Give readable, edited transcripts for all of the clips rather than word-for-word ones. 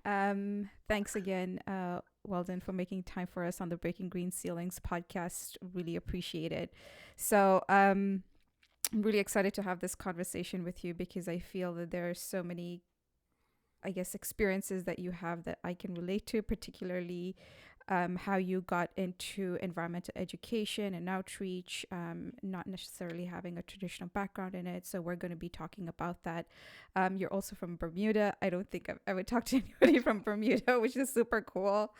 Thanks again, Weldon, for making time for us on the Breaking Green Ceilings podcast. Really appreciate it. I'm really excited to have this conversation with you because I feel that there are so many, I guess, experiences that you have that I can relate to, particularly how you got into environmental education and outreach, not necessarily having a traditional background in it. So, we're going to be talking about that. You're also from Bermuda. I don't think I've ever talked to anybody from Bermuda, which is super cool.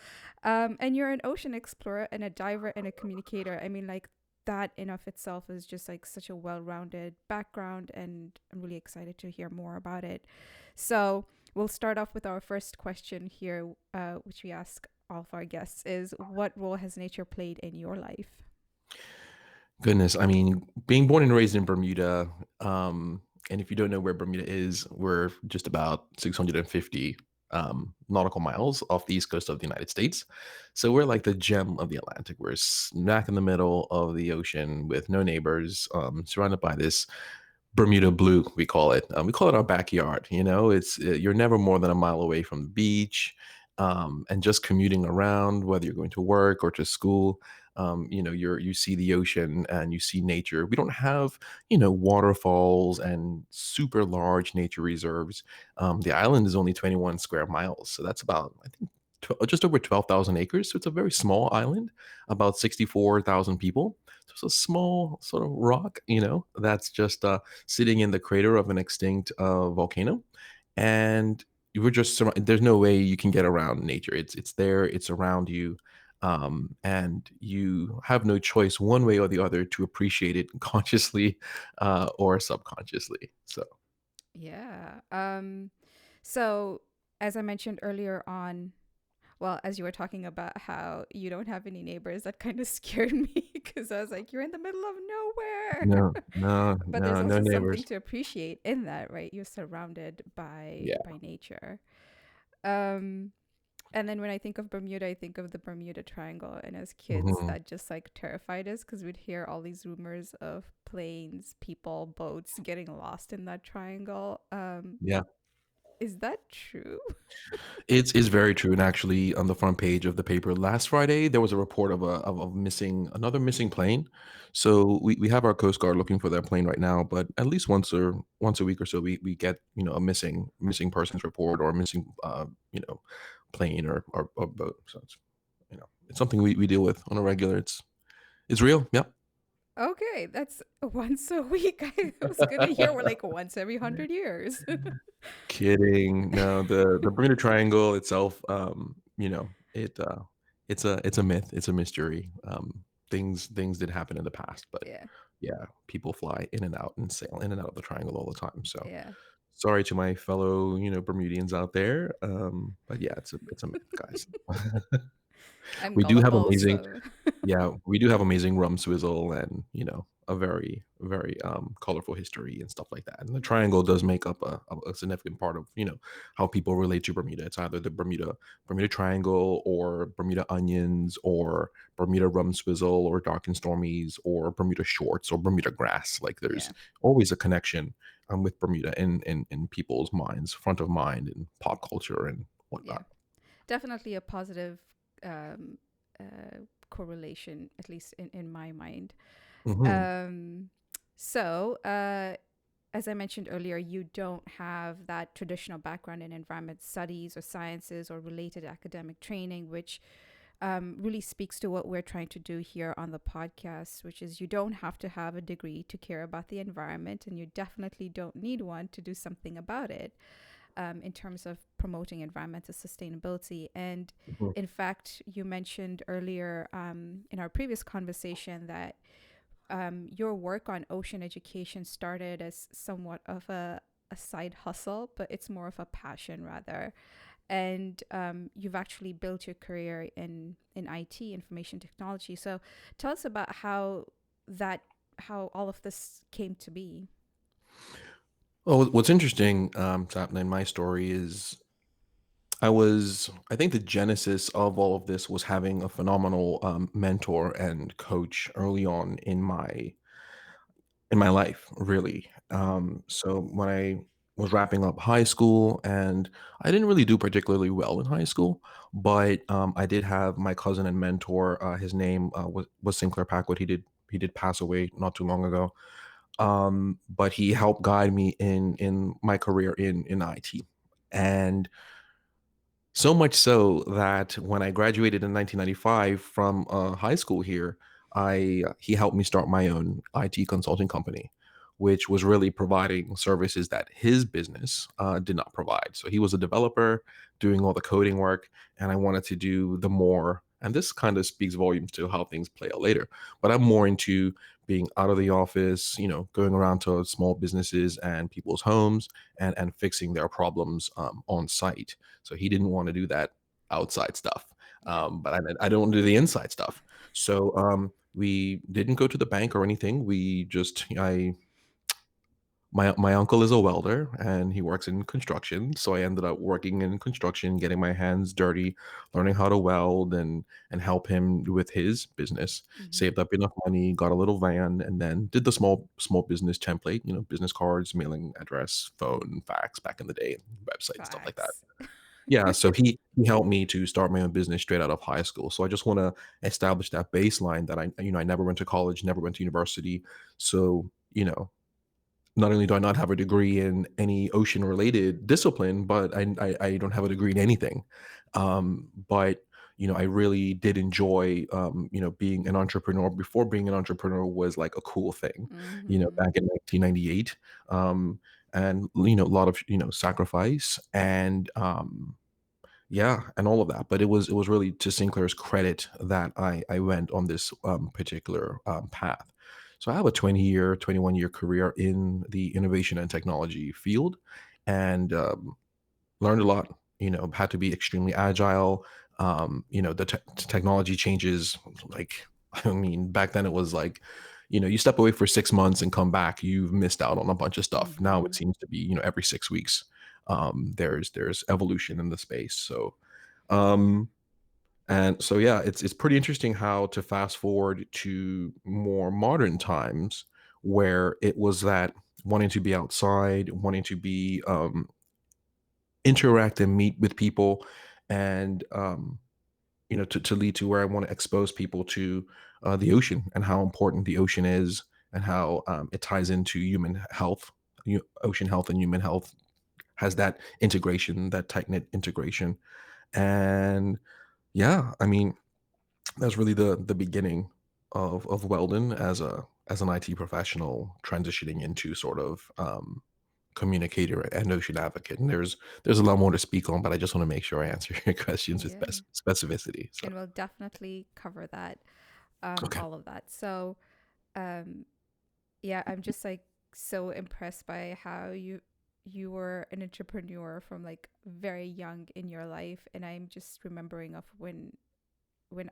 And you're an ocean explorer and a diver and a communicator. I mean, like, that in of itself is just like such a well-rounded background, and I'm really excited to hear more about it. So we'll start off with our first question here, which we ask all of our guests: is what role has nature played in your life? Goodness, I mean, being born and raised in Bermuda, and if you don't know where Bermuda is, we're just about 650 nautical miles off the east coast of the United States. So we're like the gem of the Atlantic. We're smack in the middle of the ocean with no neighbors, surrounded by this Bermuda blue, we call it. We call it our backyard. It's you're never more than a mile away from the beach, and just commuting around, whether you're going to work or to school. You see the ocean and you see nature. We don't have waterfalls and super large nature reserves. The island is only 21 square miles, so that's about I think just over 12,000 acres. So it's a very small island, about 64,000 people. So it's a small sort of rock, that's just sitting in the crater of an extinct volcano, and you were just there's no way you can get around nature. It's there, it's around you, and you have no choice one way or the other to appreciate it consciously or subconsciously. So Yeah. So as I mentioned earlier on, well, as you were talking about how you don't have any neighbors, that kind of scared me because I was like, you're in the middle of nowhere. no, no, But there's no, no also something neighbors. to appreciate in that, right? You're surrounded Yeah. by nature. Um, and then when I think of Bermuda, I think of the Bermuda Triangle. And as kids, Hmm. that just like terrified us because we'd hear all these rumors of planes, people, boats getting lost in that triangle. Yeah. Is that true? It's very true, and actually, on the front page of the paper last Friday, there was a report of missing another missing plane. So we have our Coast Guard looking for that plane right now, but at least once a week or so, we get a missing persons report or a missing plane or boat. So it's something we deal with on a regular. It's real. Yep. Okay, that's once a week. I was gonna hear we're like once every 100 years. Kidding. No, the Bermuda Triangle itself, it's a myth. It's a mystery. Things did happen in the past, but Yeah, yeah, people fly in and out and sail in and out of the triangle all the time. So yeah. sorry to my fellow, Bermudians out there. But yeah, it's a myth, guys. I'm We do have gullible, amazing so Yeah, we do have amazing rum swizzle and, a very, very colorful history and stuff like that. And the triangle does make up a significant part of, how people relate to Bermuda. It's either the Bermuda Triangle or Bermuda onions or Bermuda rum swizzle or dark and stormies or Bermuda shorts or Bermuda grass. Like there's yeah, always a connection with Bermuda in people's minds, front of mind and pop culture and yeah. whatnot. Definitely a positive um, correlation, at least in my mind. Hmm. Um, so, as I mentioned earlier, you don't have that traditional background in environment studies or sciences or related academic training, which really speaks to what we're trying to do here on the podcast, which is you don't have to have a degree to care about the environment, and you definitely don't need one to do something about it in terms of promoting environmental sustainability. And in fact, you mentioned earlier in our previous conversation that your work on ocean education started as somewhat of a side hustle, but it's more of a passion rather. And you've actually built your career in IT, information technology. So tell us about that, how all of this came to be. Well, what's interesting, Sapna, in my story is I think the genesis of all of this was having a phenomenal mentor and coach early on in my life, really. So when I was wrapping up high school, and I didn't really do particularly well in high school, but I did have my cousin and mentor. His name was Sinclair Packwood. He did pass away not too long ago. But he helped guide me in my career in IT, and so much so that when I graduated in 1995 from high school here, I he helped me start my own IT consulting company, which was really providing services that his business did not provide. So he was a developer doing all the coding work, and I wanted to do the more. And this kind of speaks volumes to how things play out later. But I'm more into being out of the office, going around to small businesses and people's homes and fixing their problems on site. So he didn't want to do that outside stuff. Yeah. But I don't do the inside stuff. So we didn't go to the bank or anything. We just I my uncle is a welder and he works in construction. So I ended up working in construction, getting my hands dirty, learning how to weld and help him with his business. Hmm. Saved up enough money, got a little van, and then did the small business template, business cards, mailing address, phone, fax back in the day, website and stuff like that. Facts. Yeah, so he helped me to start my own business straight out of high school. So I just wanna establish that baseline that I never went to college, never went to university. So, not only do I not have a degree in any ocean related discipline, but I don't have a degree in anything. But I really did enjoy being an entrepreneur. Before being an entrepreneur was like a cool thing, Hmm. back in 1998. And a lot of sacrifice and yeah, and all of that. But it was really to Sinclair's credit that I went on this particular path. So I have a 20-year, 21-year career in the innovation and technology field, and learned a lot. Had to be extremely agile. The technology changes. Like, I mean, back then it was like, you step away for 6 months and come back, you've missed out on a bunch of stuff. Now it Hmm. seems to be, every 6 weeks, there's evolution in the space. Um, and so yeah, it's pretty interesting how to fast forward to more modern times where it was that wanting to be outside, wanting to be interact and meet with people and to lead to where I want to expose people to the ocean and how important the ocean is and how it ties into human health. Ocean health and human health has that integration, that tight knit integration. And yeah, I mean, that's really the beginning of Weldon as an IT professional transitioning into sort of communicator and ocean advocate. And there's a lot more to speak on, but I just want to make sure I answer your questions with Yeah. specificity. So And we'll definitely cover that, okay, all of that. So, um, yeah, I'm just like so impressed by how you were an entrepreneur from like very young in your life, and I'm just remembering of when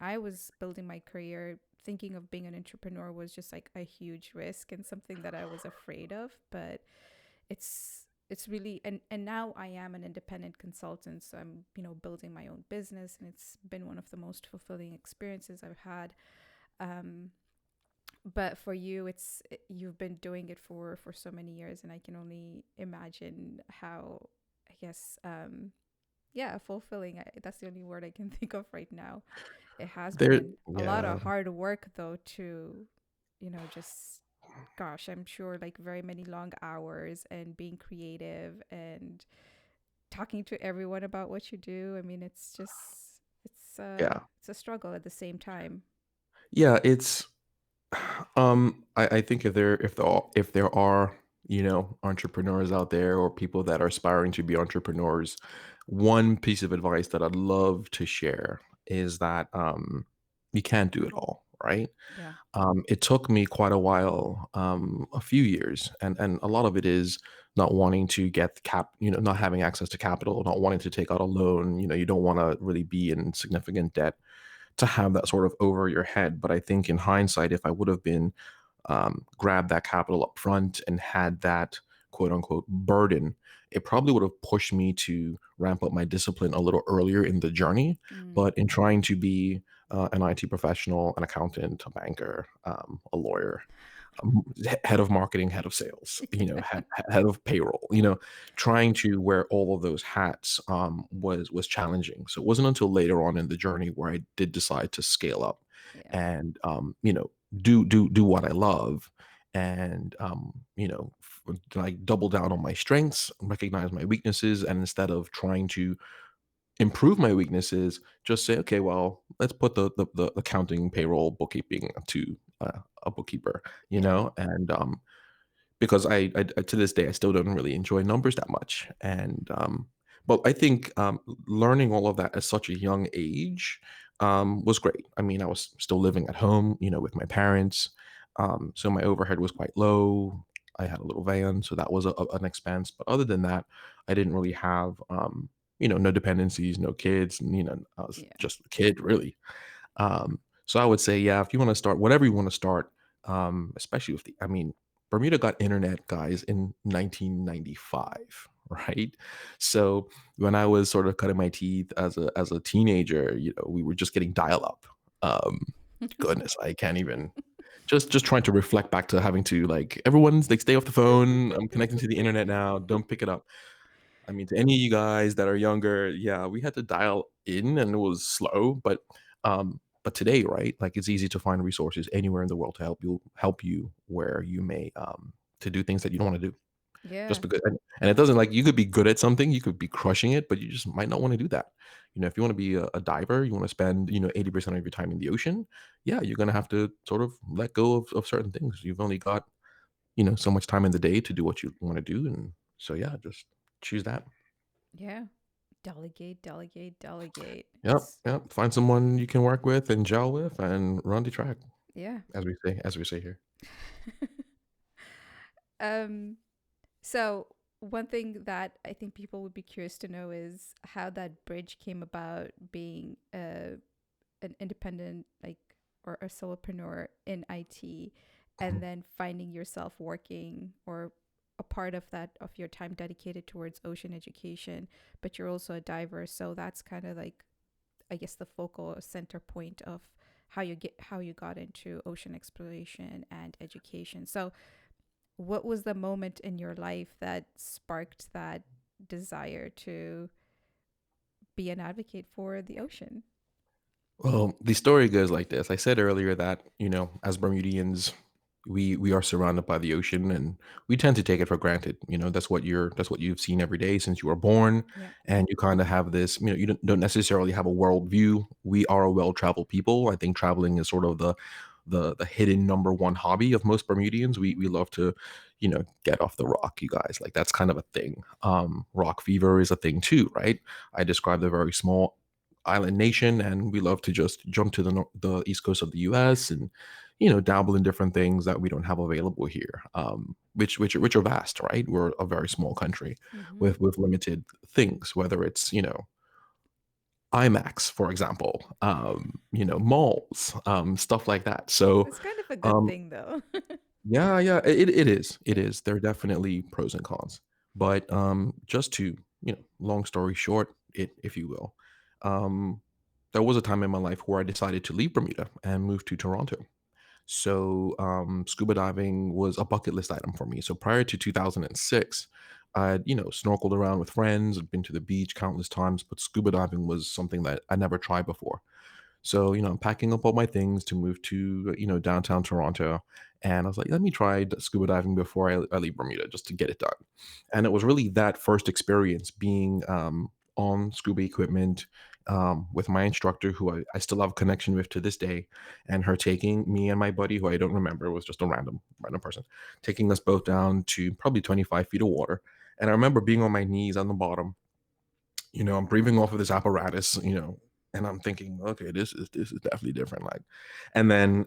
I was building my career, thinking of being an entrepreneur was just like a huge risk and something that I was afraid of. But it's really, and now I am an independent consultant, so I'm building my own business, and it's been one of the most fulfilling experiences I've had. Um, but for you, you've been doing it for so many years, and I can only imagine how, I guess, yeah, fulfilling. That's the only word I can think of right now. It has been there, an, a lot yeah, of hard work though to, just gosh, I'm sure like very many long hours and being creative and talking to everyone about what you do. I mean, yeah, it's a struggle at the same time. yeah. It's I think if there are entrepreneurs out there or people that are aspiring to be entrepreneurs, one piece of advice that I'd love to share is that you can't do it all, right? Yeah. It took me quite a while, a few years, and a lot of it is not wanting to get not having access to capital, not wanting to take out a loan. You don't want to really be in significant debt to have that sort of over your head. But I think in hindsight, if I would have been grabbed that capital up front and had that quote unquote burden, it probably would have pushed me to ramp up my discipline a little earlier in the journey. Mm. But in trying to be an IT professional, an accountant, a banker, a lawyer, head of marketing, head of sales, Yeah. head of payroll, trying to wear all of those hats was challenging. So it wasn't until later on in the journey where I did decide to scale up Yeah. and do what I love and like double down on my strengths, recognize my weaknesses, and instead of trying to improve my weaknesses, just say, okay, well, let's put the accounting, payroll, bookkeeping to a bookkeeper, Yeah. and because to this day I still don't really enjoy numbers that much, and but I think learning all of that at such a young age was great. I mean, I was still living at home, with my parents, so my overhead was quite low. I had a little van, so that was an expense. But other than that, I didn't really have no dependencies, no kids, and I was Yeah. just a kid really. So I would say, yeah, if you want to start whatever you want to start, especially with I mean, Bermuda got internet, guys, in 1995, right? So when I was sort of cutting my teeth as a teenager, we were just getting dial up. Um, Goodness, I can't even. Just trying to reflect back to having to like everyone's like stay off the phone. I'm connecting to the internet now. Don't pick it up. I mean, to any of you guys that are younger, yeah, we had to dial in and it was slow, but today, right? Like it's easy to find resources anywhere in the world to help you where you may to do things that you don't want to do. Just Yeah. because and it doesn't like you could be good at something, you could be crushing it, but you just might not want to do that. If you want to be a diver, you want to spend, 80% of your time in the ocean, yeah, you're gonna have to sort of let go of certain things. You've only got, so much time in the day to do what you want to do. And so yeah, just choose that. Yeah. Delegate, delegate, delegate. Yep, yep. Find someone you can work with and gel with and run the track, Yeah. as we say here. um so one thing that I think people would be curious to know is how that bridge came about, being an independent, like, or a solopreneur in IT, and Mhm. then finding yourself working, or a part of that of your time dedicated towards ocean education, but you're also a diver. So that's kind of like, I guess, the focal center point of how you got into ocean exploration and education. So what was the moment in your life that sparked that desire to be an advocate for the ocean? Well, the story goes like this. I said earlier that, as Bermudians, we are surrounded by the ocean and we tend to take it for granted. That's what you've seen every day since you were born. Yeah. And you kind of have this, you don't necessarily have a world view. We are a well-traveled people. I think traveling is sort of the hidden number one hobby of most Bermudians. We love to, get off the rock, you guys. Like that's kind of a thing. Rock fever is a thing too, right? I described a very small island nation, and we love to just jump to the east coast of the U.S. and dabble in different things that we don't have available here, which are vast, right? We're a very small country Mm-hmm. with limited things, whether it's IMAX, for example, malls, stuff like that. So It's kind of a good um, thing, though. yeah, yeah, it is. It Yeah. is. There are definitely pros and cons. But just to, long story short, if you will, um, there was a time in my life where I decided to leave Bermuda and move to Toronto. So scuba diving was a bucket list item for me. So prior to 2006, I'd, snorkeled around with friends, I'd been to the beach countless times, but scuba diving was something that I never tried before. So, I'm packing up all my things to move to, downtown Toronto. And I was like, let me try scuba diving before I leave Bermuda just to get it done. And it was really that first experience being on scuba equipment with my instructor, who I still have a connection with to this day, and her taking me and my buddy, who I don't remember, was just a random person, taking us both down to probably 25 feet of water. And I remember being on my knees on the bottom, I'm breathing off of this apparatus, and I'm thinking, okay, this is definitely different. Like, and then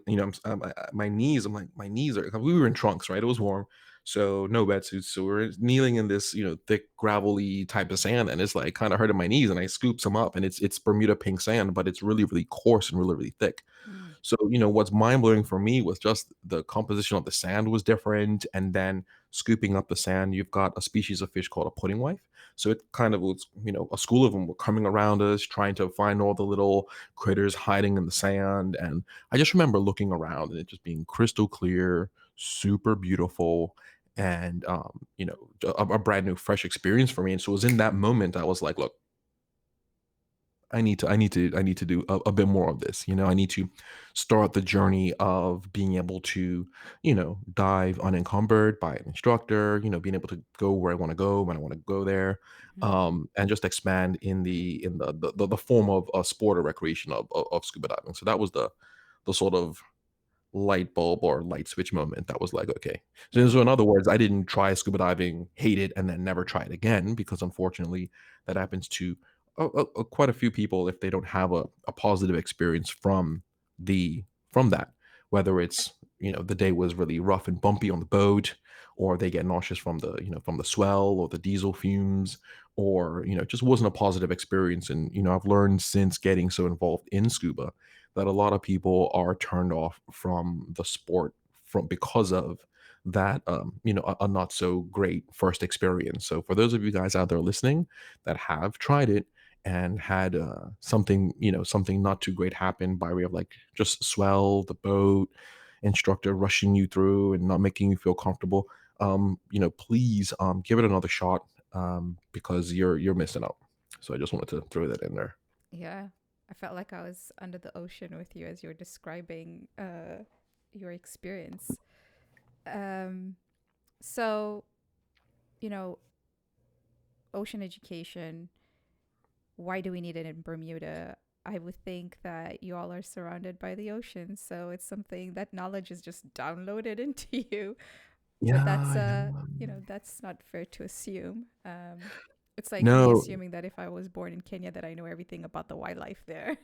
my knees, I'm like, my knees are. 'Cause we were in trunks, right? It was warm, so no wetsuits. So we're kneeling in this, thick gravelly type of sand, and it's like kind of hurting my knees. And I scoop some up, and it's Bermuda pink sand, but it's really really coarse and really really thick. Mm. So, what's mind blowing for me was just the composition of the sand was different. And then scooping up the sand, you've got a species of fish called a pudding wife. So it kind of was, a school of them were coming around us, trying to find all the little critters hiding in the sand. And I just remember looking around and it just being crystal clear, super beautiful, and a brand new fresh experience for me. And so it was in that moment I was like, look, I need to do a bit more of this. I need to start the journey of being able to, dive unencumbered by an instructor, being able to go where I want to go when I want to go there, Mhm. and just expand in the form of a sport or recreation of scuba diving. So that was the sort of light bulb or light switch moment that was like, okay. So in Right. other words, I didn't try scuba diving, hate it, and then never try it again, because unfortunately that happens to quite a few people if they don't have a positive experience the from that. Whether it's, the day was really rough and bumpy on the boat, or they get nauseous from the swell or the diesel fumes, or it just wasn't a positive experience. And I've learned since getting so involved in scuba that a lot of people are turned off from the sport from because of that, a not so great first experience. So for those of you guys out there listening that have tried it and had something not too great happen by way of like just swell, the boat, instructor rushing you through and not making you feel comfortable, please give it another shot, because you're missing out. So I just wanted to throw that in there. Yeah. I felt like I was under the ocean with you as you were describing your experience. Um, so, you know, ocean education, why do we need it in Bermuda? I would think that you all are surrounded by the ocean, so it's something that knowledge is just downloaded into you. But that's Yeah, yeah. that's not fair to assume. It's like me No, assuming that if I was born in Kenya that I know everything about the wildlife there.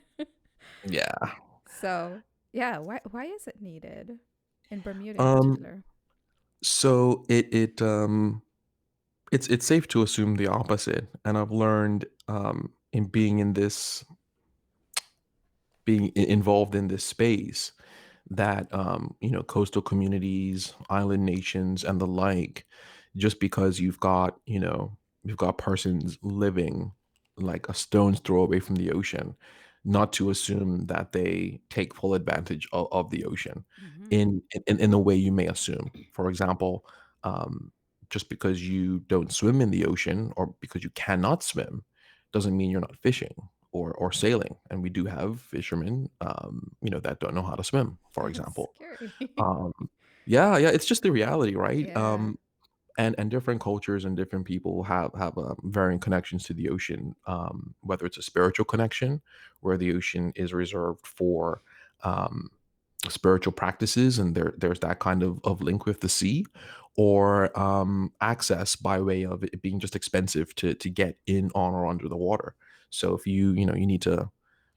yeah. So yeah, why is it needed in Bermuda in Um, particular? so it's safe to assume the opposite, and I've learned, in being involved in this space, that coastal communities, island nations, and the like, just because you've got persons living like a stone's throw away from the ocean, not to assume that they take full advantage of the ocean Mm-hmm. in the way you may assume. For example, just because you don't swim in the ocean, or because you cannot swim, doesn't mean you're not fishing or sailing. And we do have fishermen, that don't know how to swim, for That's example. scary. Um, yeah, yeah, it's just the reality, right? Yeah. And different cultures and different people have varying connections to the ocean. Whether it's a spiritual connection, where the ocean is reserved for um, spiritual practices, and there's that kind of link with the sea, or access by way of it being just expensive to get in, on, or under the water. So if you need to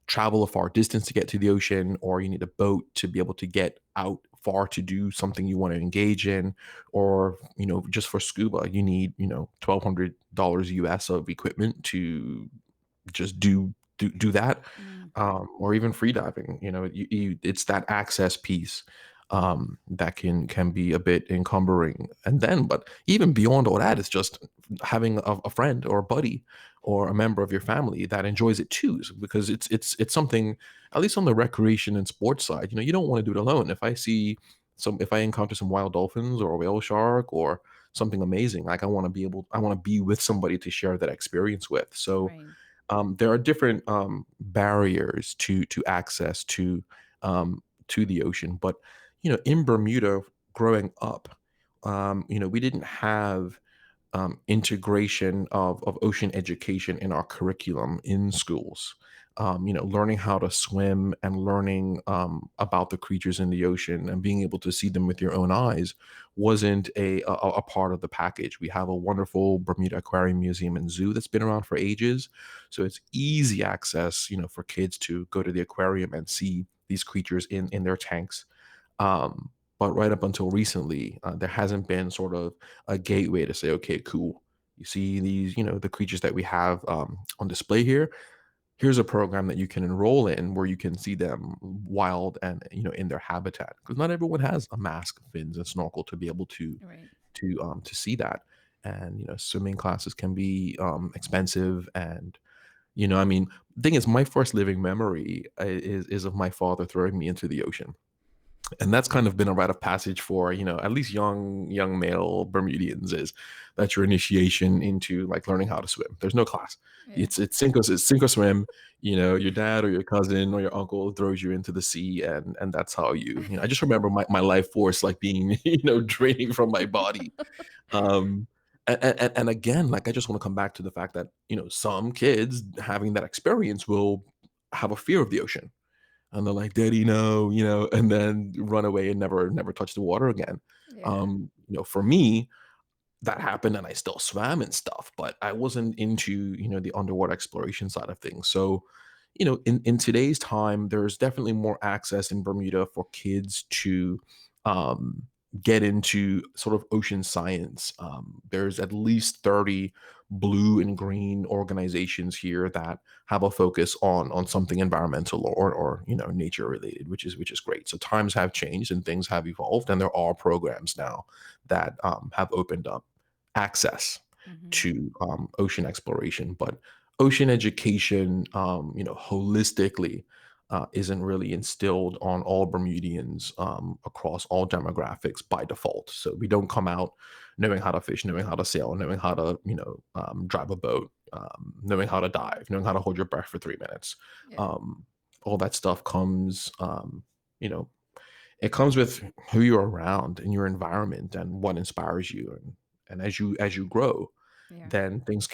travel a far distance to get to the ocean, or you need a boat to be able to get out far to do something you want to engage in, or just for scuba you need $1,200 US of equipment to just do that, Mm, or even free diving. It's that access piece, that can be a bit encumbering. And then, but even beyond all that, it's just having a friend or a buddy or a member of your family that enjoys it too, because it's something, at least on the recreation and sports side. You don't want to do it alone. If I encounter some wild dolphins or a whale shark or something amazing, like I want to be with somebody to share that experience with. So right. there are different barriers to access to the ocean. But in Bermuda, growing up, we didn't have integration of ocean education in our curriculum in schools. Learning how to swim and learning about the creatures in the ocean and being able to see them with your own eyes wasn't a part of the package. We have a wonderful Bermuda Aquarium Museum and Zoo that's been around for ages, so it's easy access, for kids to go to the aquarium and see these creatures in their tanks. Um, but right up until recently, there hasn't been sort of a gateway to say, okay, cool. You see these, the creatures that we have on display here. Here's a program that you can enroll in where you can see them wild and in their habitat. Because not everyone has a mask, fins, and snorkel to be able Right. to see that. And swimming classes can be expensive. And I mean, the thing is, my first living memory is of my father throwing me into the ocean. And that's kind of been a rite of passage for, at least young male Bermudians, is that's your initiation into like learning how to swim. There's no class. Yeah. It's sink or swim. Your dad or your cousin or your uncle throws you into the sea, and that's how I just remember my life force like being draining from my body. um and again, like, I just want to come back to the fact that some kids having that experience will have a fear of the ocean, and they're like, "Daddy, no," and then run away and never touch the water again. Yeah. For me, that happened and I still swam and stuff, but I wasn't into, the underwater exploration side of things. So, in today's time, there's definitely more access in Bermuda for kids to um, get into sort of ocean science. There's at least 30 blue and green organizations here that have a focus on something environmental or nature related, which is great. So times have changed and things have evolved, and there are programs now that have opened up access Hmm. to ocean exploration. But ocean education, holistically, isn't really instilled on all Bermudians across all demographics by default. So we don't come out knowing how to fish, knowing how to sail, knowing how to, drive a boat, knowing how to dive, knowing how to hold your breath for 3 minutes. Yeah. Um, all that stuff comes, you know, it comes with who you're around and your environment and what inspires you. And as you grow, Yeah. then things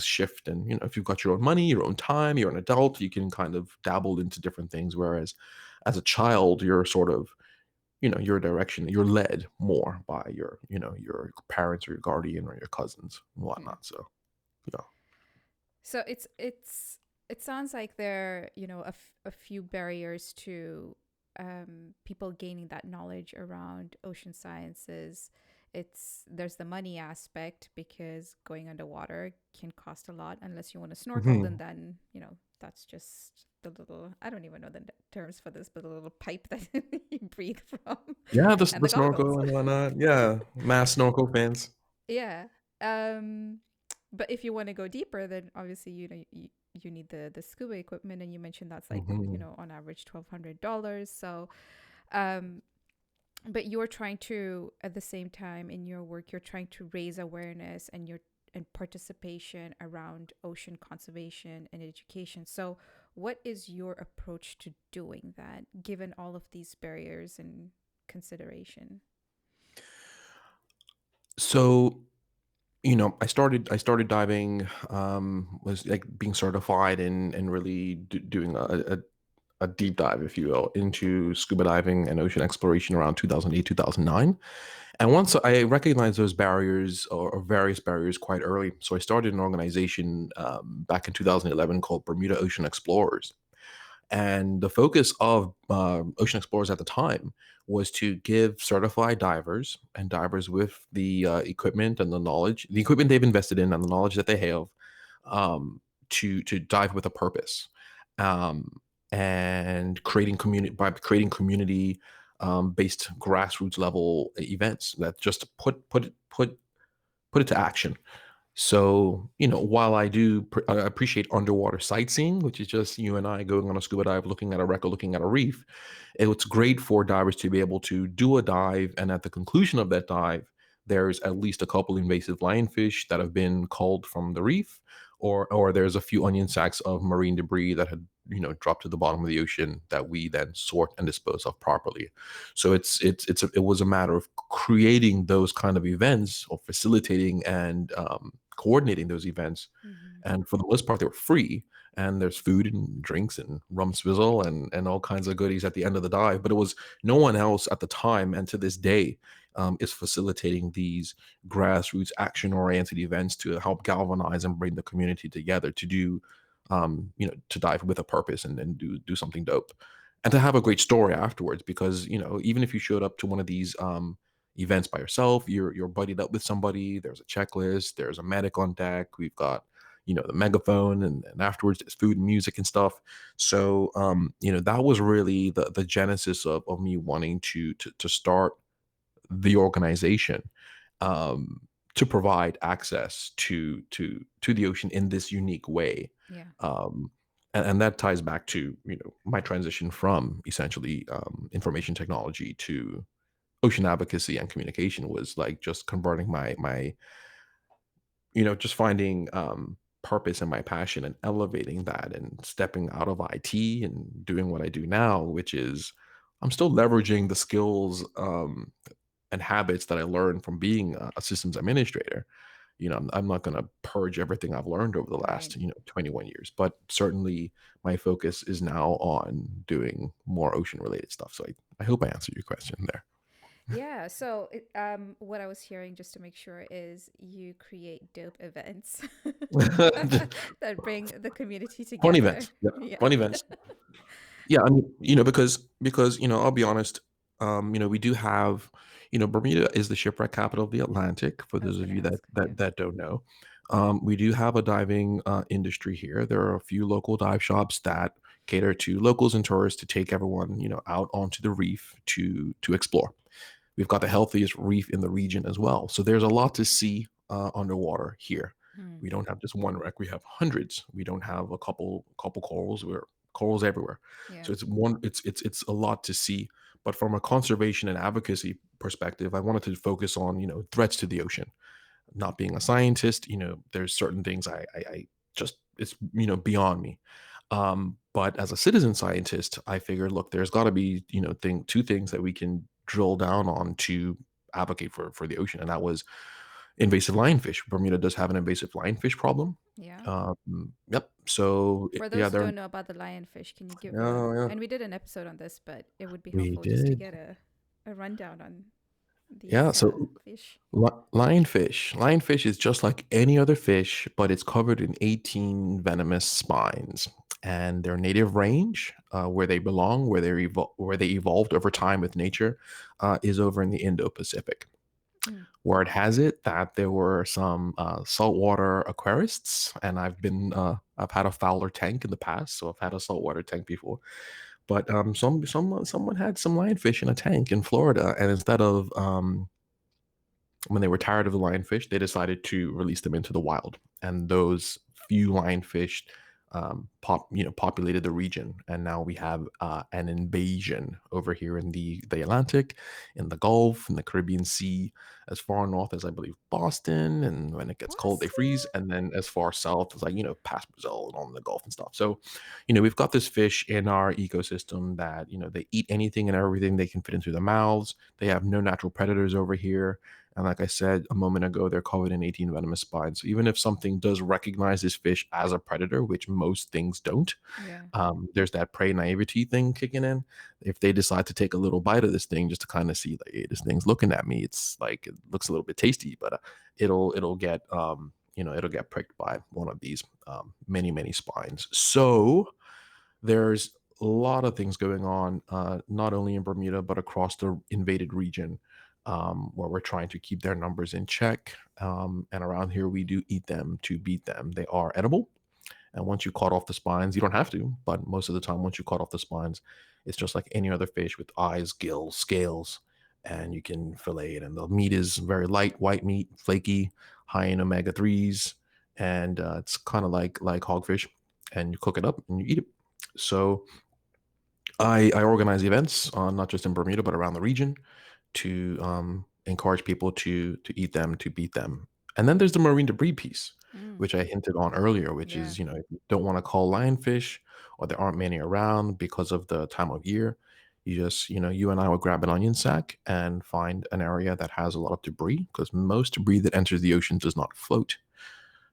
shift. And if you've got your own money, your own time, you're an adult, you can kind of dabble into different things. Whereas as a child, you're sort of, your direction, you're led more by your parents or your guardian or your cousins and Yeah. whatnot. So yeah. So it sounds like there are, a few barriers to people gaining that knowledge around ocean sciences. There's the money aspect, because going underwater can cost a lot unless you want to snorkel, and Mhm. then that's just the little, I don't even know the terms for this, but the little pipe that you breathe from, Yeah, the, and the the goggles. snorkel and whatnot. Yeah, mass snorkel fans. Yeah. Um, but if you want to go deeper, then obviously you need the scuba equipment, and you mentioned that's like Mhm. on average $1,200. So, um, but you're trying to, at the same time in your work, you're trying to raise awareness and participation around ocean conservation and education. So, what is your approach to doing that, given all of these barriers and consideration? So I started diving, was like being certified and really doing a deep dive, if you will, into scuba diving and ocean exploration around 2008, 2009. And once I recognized those barriers, or various barriers, quite early, so I started an organization back in 2011 called Bermuda Ocean Explorers. And the focus of Ocean Explorers at the time was to give certified divers and divers with the equipment and the equipment they've invested in, and the knowledge that they have, to dive with a purpose, um, and creating community based grassroots level events that just put it to action. So, while I appreciate underwater sightseeing, which is just you and I going on a scuba dive, looking at a wreck or looking at a reef, it's great for divers to be able to do a dive. And at the conclusion of that dive, there's at least a couple invasive lionfish that have been culled from the reef, or there's a few onion sacks of marine debris that had, dropped to the bottom of the ocean that we then sort and dispose of properly. So it was a matter of creating those kind of events, or facilitating and coordinating those events. Mm-hmm. And for the most part, they were free. And there's food and drinks and rum swizzle and all kinds of goodies at the end of the dive. But it was no one else at the time, and to this day, is facilitating these grassroots action-oriented events to help galvanize and bring the community together to do, to dive with a purpose and do something dope, and to have a great story afterwards. Because even if you showed up to one of these events by yourself, you're buddied up with somebody. There's a checklist. There's a medic on deck. We've got the megaphone, and afterwards there's food and music and stuff. So that was really the genesis of me wanting to start the organization, to provide access to the ocean in this unique way. Yeah. Um, And that ties back to my transition from essentially information technology to ocean advocacy and communication was like just converting my just finding purpose in my passion and elevating that and stepping out of IT and doing what I do now, which is I'm still leveraging the skills and habits that I learned from being a systems administrator. I'm not going to purge everything I've learned over the Right. last 21 years, but certainly my focus is now on doing more ocean related stuff. So I hope I answered your question there. Yeah. So, what I was hearing, just to make sure, is you create dope events that bring the community Fun together. events. Yeah. Yeah. Fun events. Yeah, I mean, because I'll be honest, we do have, Bermuda is the shipwreck capital of the Atlantic. For I was those of gonna you that ask. Yeah. that that don't know, we do have a diving industry here. There are a few local dive shops that cater to locals and tourists to take everyone, out onto the reef to explore. We've got the healthiest reef in the region as well. So there's a lot to see underwater here. Hmm. We don't have just one wreck. We have hundreds. We don't have a couple corals. We're corals everywhere. Yeah. So it's a lot to see. But from a conservation and advocacy perspective, I wanted to focus on threats to the ocean. Not being a scientist, there's certain things I just it's beyond me. But as a citizen scientist, I figured, look, there's got to be two things that we can drill down on to advocate for the ocean, and that was invasive lionfish. Bermuda does have an invasive lionfish problem. Yeah. Yep. So For yeah, those who there. don't know about the lionfish, can you give Oh yeah, and we did an episode on this, but it would be we helpful just to did. get a rundown on Yeah. these So fish. lionfish is just like any other fish, but it's covered in 18 venomous spines. And their native range, where they belong, where they evolved over time with nature, is over in the Indo-Pacific. Mm. Word has it that there were some saltwater aquarists, and I've had a Fowler tank in the past, so I've had a saltwater tank before. But someone had some lionfish in a tank in Florida, and instead of when they were tired of the lionfish, they decided to release them into the wild. And those few lionfish populated the region. And now we have an invasion over here in the Atlantic, in the Gulf, in the Caribbean Sea, as far north as I believe Boston. And when it gets cold, they Boston. freeze. And then as far south as like, past Brazil and on the Gulf and stuff. So, we've got this fish in our ecosystem that, they eat anything and everything they can fit into their mouths. They have no natural predators over here. And like I said a moment ago, they're covered in 18 venomous spines. So even if something does recognize this fish as a predator, which most things don't, Yeah. there's that prey naivety thing kicking in. If they decide to take a little bite of this thing just to kind of see, like, hey, this thing's looking at me, it's like it looks a little bit tasty, but it'll get it'll get pricked by one of these many spines. So there's a lot of things going on, not only in Bermuda, but across the invaded region, where we're trying to keep their numbers in check. And around here, we do eat them to beat them. They are edible. And once you cut off the spines, you don't have to, but most of the time, once you cut off the spines, it's just like any other fish with eyes, gills, scales, and you can fillet it. And the meat is very light, white meat, flaky, high in omega 3s. And it's kind of like hogfish. And you cook it up and you eat it. So I organize events, not just in Bermuda but around the region, to encourage people to eat them, to beat them. And then there's the marine debris piece, Mm. which I hinted on earlier, which Yeah. is if you don't want to call lionfish or there aren't many around because of the time of year. You just, you and I would grab an onion sack and find an area that has a lot of debris because most debris that enters the ocean does not float.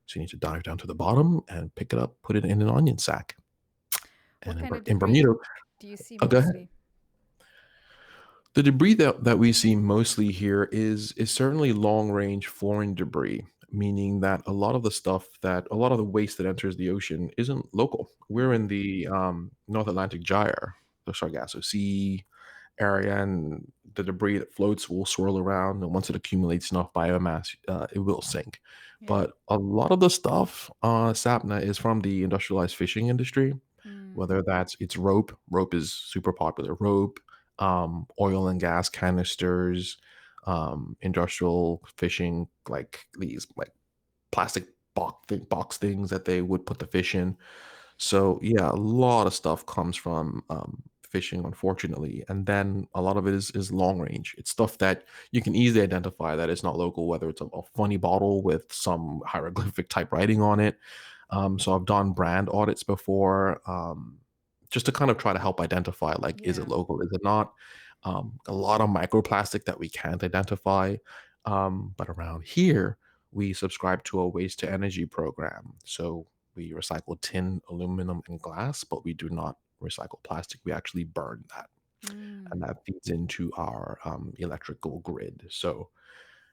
So you need to dive down to the bottom and pick it up, put it in an onion sack. What And kind of In debris Bermuda, do you see oh, go ahead. mostly? The debris that we see mostly here is certainly long range foreign debris, meaning that a lot of the waste that enters the ocean isn't local. We're Mm. in the North Atlantic Gyre, the Sargasso Sea area, and the debris that floats will swirl around, and once it accumulates enough biomass, it will sink. Yeah. But a lot of the stuff, SAPNA, is from the industrialized fishing industry, Mm. whether that's it's rope. Rope is super popular. Rope, oil and gas canisters, industrial fishing, like these like plastic box things that they would put the fish in. So yeah, a lot of stuff comes from fishing, unfortunately, and then a lot of it is long range. It's stuff that you can easily identify that it's not local, whether it's a funny bottle with some hieroglyphic type writing on it. So I've done brand audits before, just to kind of try to help identify, like, is it Yeah. local, is it not? A lot of microplastic that we can't identify. But around here, we subscribe to a waste to energy program. So we recycle tin, aluminum, and glass, but we do not recycle plastic. We actually burn that, and Mm. that feeds into our electrical grid. So,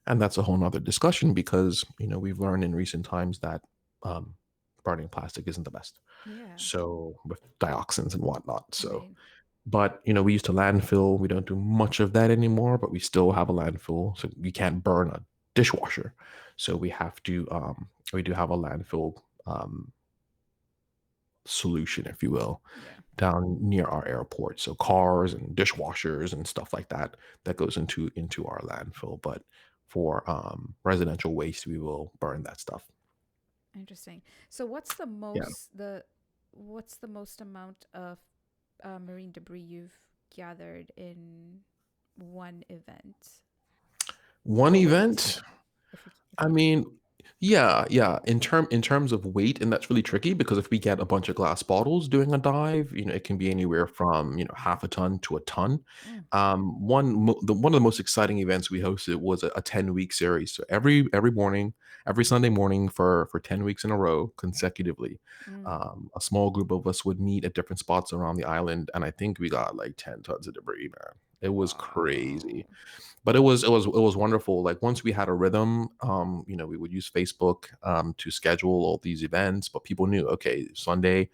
and that's a whole nother discussion because we've learned in recent times that um, burning plastic isn't the best. Yeah. So with dioxins and whatnot. So, Right. but we used to landfill. We don't do much of that anymore, but we still have a landfill. So you can't burn a dishwasher. So we have to. We do have a landfill solution, if you will, Yeah. down near our airport. So cars and dishwashers and stuff like that that goes into our landfill. But for residential waste, we will burn that stuff. Interesting. So Yeah. what's the most amount of marine debris you've gathered in one event One or weight, event. if I you can. mean, yeah, yeah. In terms of weight, and that's really tricky because if we get a bunch of glass bottles doing a dive, it can be anywhere from half a ton to a ton. Mm. One of the most exciting events we hosted was a 10-week series. So every morning, every Sunday morning for 10 weeks in a row consecutively, Mm. a small group of us would meet at different spots around the island, and I think we got like 10 tons of debris, man. It was crazy, Wow. but it was wonderful. Like once we had a rhythm, we would use Facebook to schedule all these events, but people knew, okay, Sunday,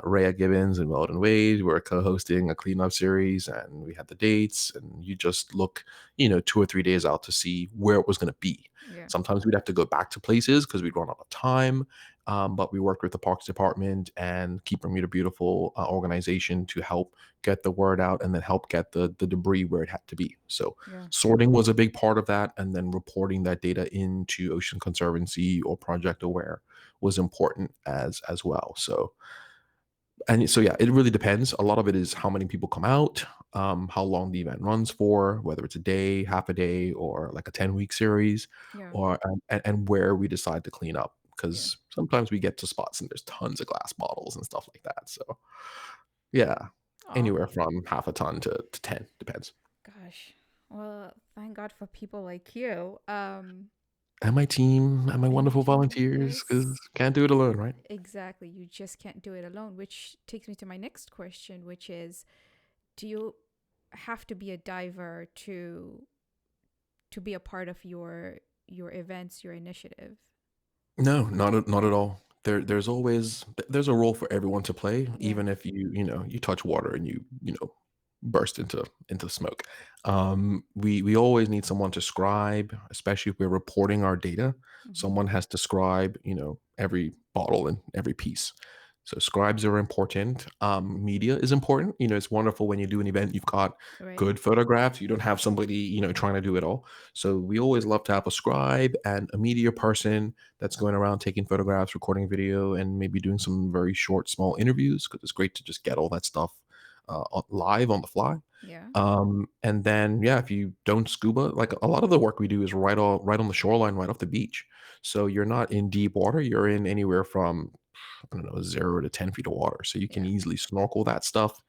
Rhea Gibbons and Weldon Wade were co-hosting a cleanup series, and we had the dates, and you just look, 2 or 3 days out to see where it was going to be. Yeah. Sometimes we'd have to go back to places because we'd run out of time. But we worked with the Parks Department and Keep Bermuda Beautiful organization to help get the word out and then help get the debris where it had to be. So Yeah. sorting was a big part of that, and then reporting that data into Ocean Conservancy or Project Aware was important as well. So, and so yeah, it really depends. A lot of it is how many people come out, how long the event runs for, whether it's a day, half a day, or like a 10-week series, Yeah. or and where we decide to clean up. Yeah. Because sometimes we get to spots and there's tons of glass bottles and stuff like that. So yeah, Oh, anywhere from half a ton to 10 depends. gosh. Well, thank God for people like you. And my team and my And your wonderful team. volunteers, because Yes. can't do it alone, right? Exactly. You just can't do it alone, which takes me to my next question, which is, do you have to be a diver to be a part of your events, your initiative? No, not at all. There's a role for everyone to play, Yeah. even if you touch water and you burst into smoke. We always need someone to scribe, especially if we're reporting our data. Mm-hmm. Someone has to scribe, every bottle and every piece. So scribes are important. Media is important. It's wonderful when you do an event, you've got Right. good photographs. You don't have somebody, trying to do it all. So we always love to have a scribe and a media person that's going around taking photographs, recording video, and maybe doing some very short, small interviews because it's great to just get all that stuff live on the fly. Yeah. And then yeah, if you don't scuba, like a lot of the work we do is right on the shoreline, right off the beach. So you're not in deep water. You're in anywhere from I don't know 0 to 10 feet of water, so you can Yeah. easily snorkel that stuff.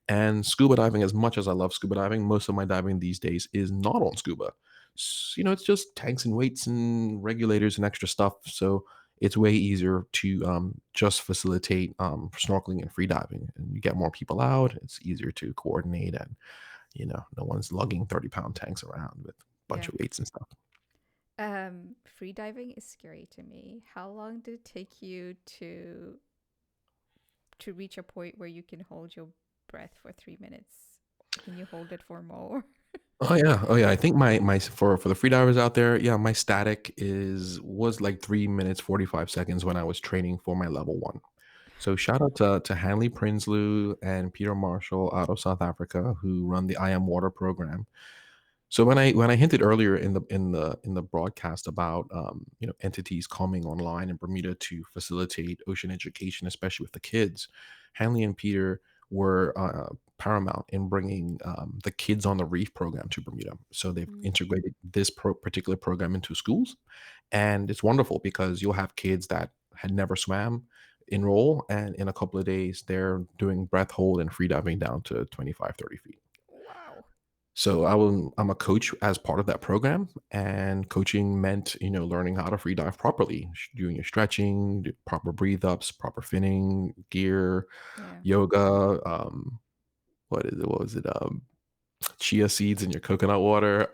And scuba diving, as much as I love scuba diving, most of my diving these days is not on scuba. It's just tanks and weights and regulators and extra stuff. So it's way easier to just facilitate snorkeling and free diving, and you get more people out. It's easier to coordinate, and no one's lugging 30-pound tanks around with a bunch Yeah. of weights and stuff. Free diving is scary to me. How long did it take you to reach a point where you can hold your breath for 3 minutes? Can you hold it for more? Oh yeah, oh yeah. I think my for the free divers out there, yeah, my static was like 3 minutes 45 seconds when I was training for my level one. So shout out to Hanley Prinsloo and Peter Marshall out of South Africa who run the I Am Water program. So when I hinted earlier in the broadcast about entities coming online in Bermuda to facilitate ocean education, especially with the kids, Hanley and Peter were paramount in bringing the Kids on the Reef program to Bermuda. So they've Mm. integrated this particular program into schools, and it's wonderful because you'll have kids that had never swam enroll, and in a couple of days they're doing breath hold and free diving down to 25, 30 feet. Wow. So I'm a coach as part of that program, and coaching meant learning how to free dive properly, doing your stretching, proper breathe ups, proper finning, gear, Yeah. yoga. What is it? What was it? Chia seeds in your coconut water.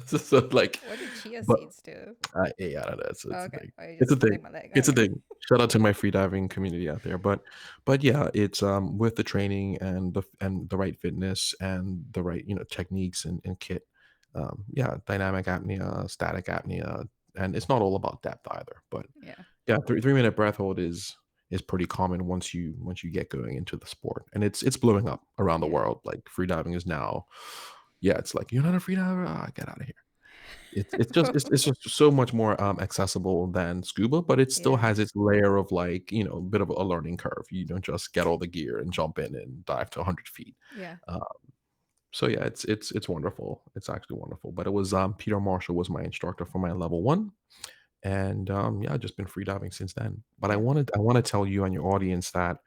So like, What did chia but seeds do? yeah, I don't know. It's a Okay. thing. Oh, you It's a just thing. flick my leg. It's a Okay. thing. Shout out to my freediving community out there. But yeah, it's with the training and the right fitness and the right techniques and kit. Yeah, dynamic apnea, static apnea, and it's not all about depth either. But Yeah. yeah, 3 minute breath hold is pretty common once you get going into the sport, and it's blowing up around the Yeah. world. Like freediving is now, yeah, it's like you're not a freediver, ah, get out of here. It's just so much more, accessible than scuba, but it still Yeah. has its layer of, like, a bit of a learning curve. You don't just get all the gear and jump in and dive to 100 feet. Yeah. Uh, so yeah, it's wonderful. It's actually wonderful. But it was, Peter Marshall was my instructor for my level 1, and, yeah, I've just been free diving since then. But Yeah. I wanna tell you and your audience that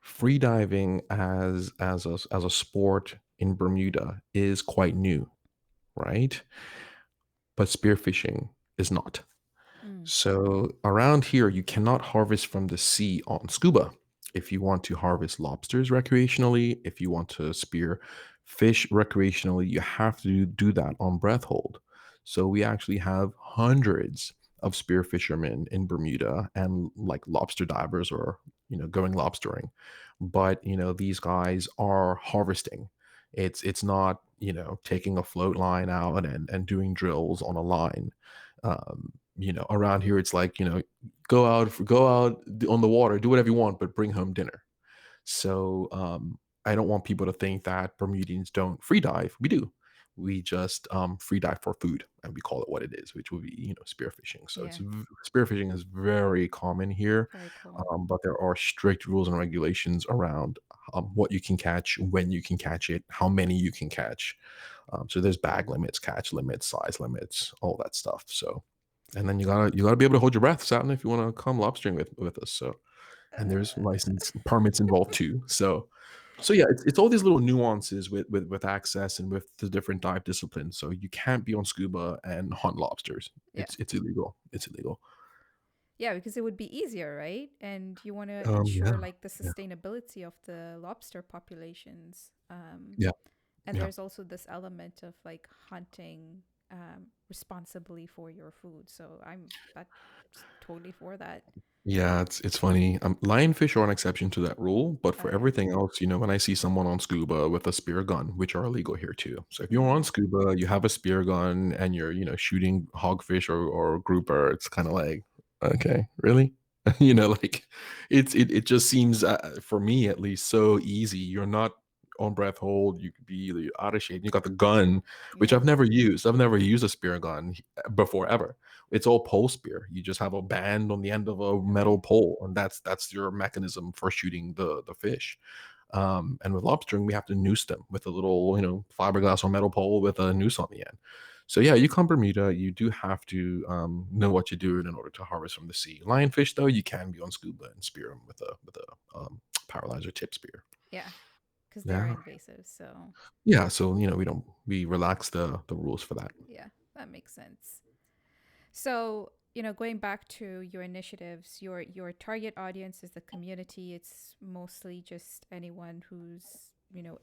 free diving as a sport in Bermuda is quite new, right? But spearfishing is not. Mm. So around here, you cannot harvest from the sea on scuba. If you want to harvest lobsters recreationally, if you want to spear fish recreationally, you have to do that on breath hold. So we actually have hundreds of spear fishermen in Bermuda and like lobster divers or going lobstering. But these guys are harvesting. It's not taking a float line out and doing drills on a line. Around here it's like, go out on the water, do whatever you want, but bring home dinner. So I don't want people to think that Bermudians don't free dive. We do. We just free dive for food, and we call it what it is, which would be spearfishing. So Yeah. spearfishing is very common here, Very cool. but there are strict rules and regulations around what you can catch, when you can catch it, how many you can catch. So there's bag limits, catch limits, size limits, all that stuff. So, and then you gotta be able to hold your breath, Satin, if you want to come lobstering with us. So, and there's Uh, license permits involved too. So yeah, it's all these little nuances with access and with the different dive disciplines. So you can't be on scuba and hunt lobsters. yeah. It's illegal. It's illegal. Yeah, because it would be easier, right? And you want to Yeah, ensure like the yeah, sustainability of the lobster populations. yeah, And yeah. there's also this element of like hunting responsibly for your food. So that's totally for that. Yeah, it's funny. Lionfish are an exception to that rule, but Oh for yeah. everything else, when I see someone on scuba with a spear gun, which are illegal here too. So if you're on Mm, scuba, you have a spear gun, and you're shooting hogfish or grouper, it's kind of like, okay, really? Like it just seems, for me at least, so easy. You're not on breath hold. You could be out of shape. You got the gun, which yeah. I've never used. I've never used a spear gun before ever. It's all pole spear. You just have a band on the end of a metal Okay. pole, and that's your mechanism for shooting the fish. And with lobstering, we have to noose them with a little, fiberglass or metal pole with a noose on the end. So yeah, you come Bermuda, you do have to know what you're doing in order to harvest from the sea. Lionfish, though, you can be on scuba and spear them with a paralyzer tip spear. Yeah. Because they're Yeah, invasive. So yeah. So we relax the rules for that. yeah, that makes sense. So, going back to your initiatives, your target audience is the community. It's mostly just anyone who's,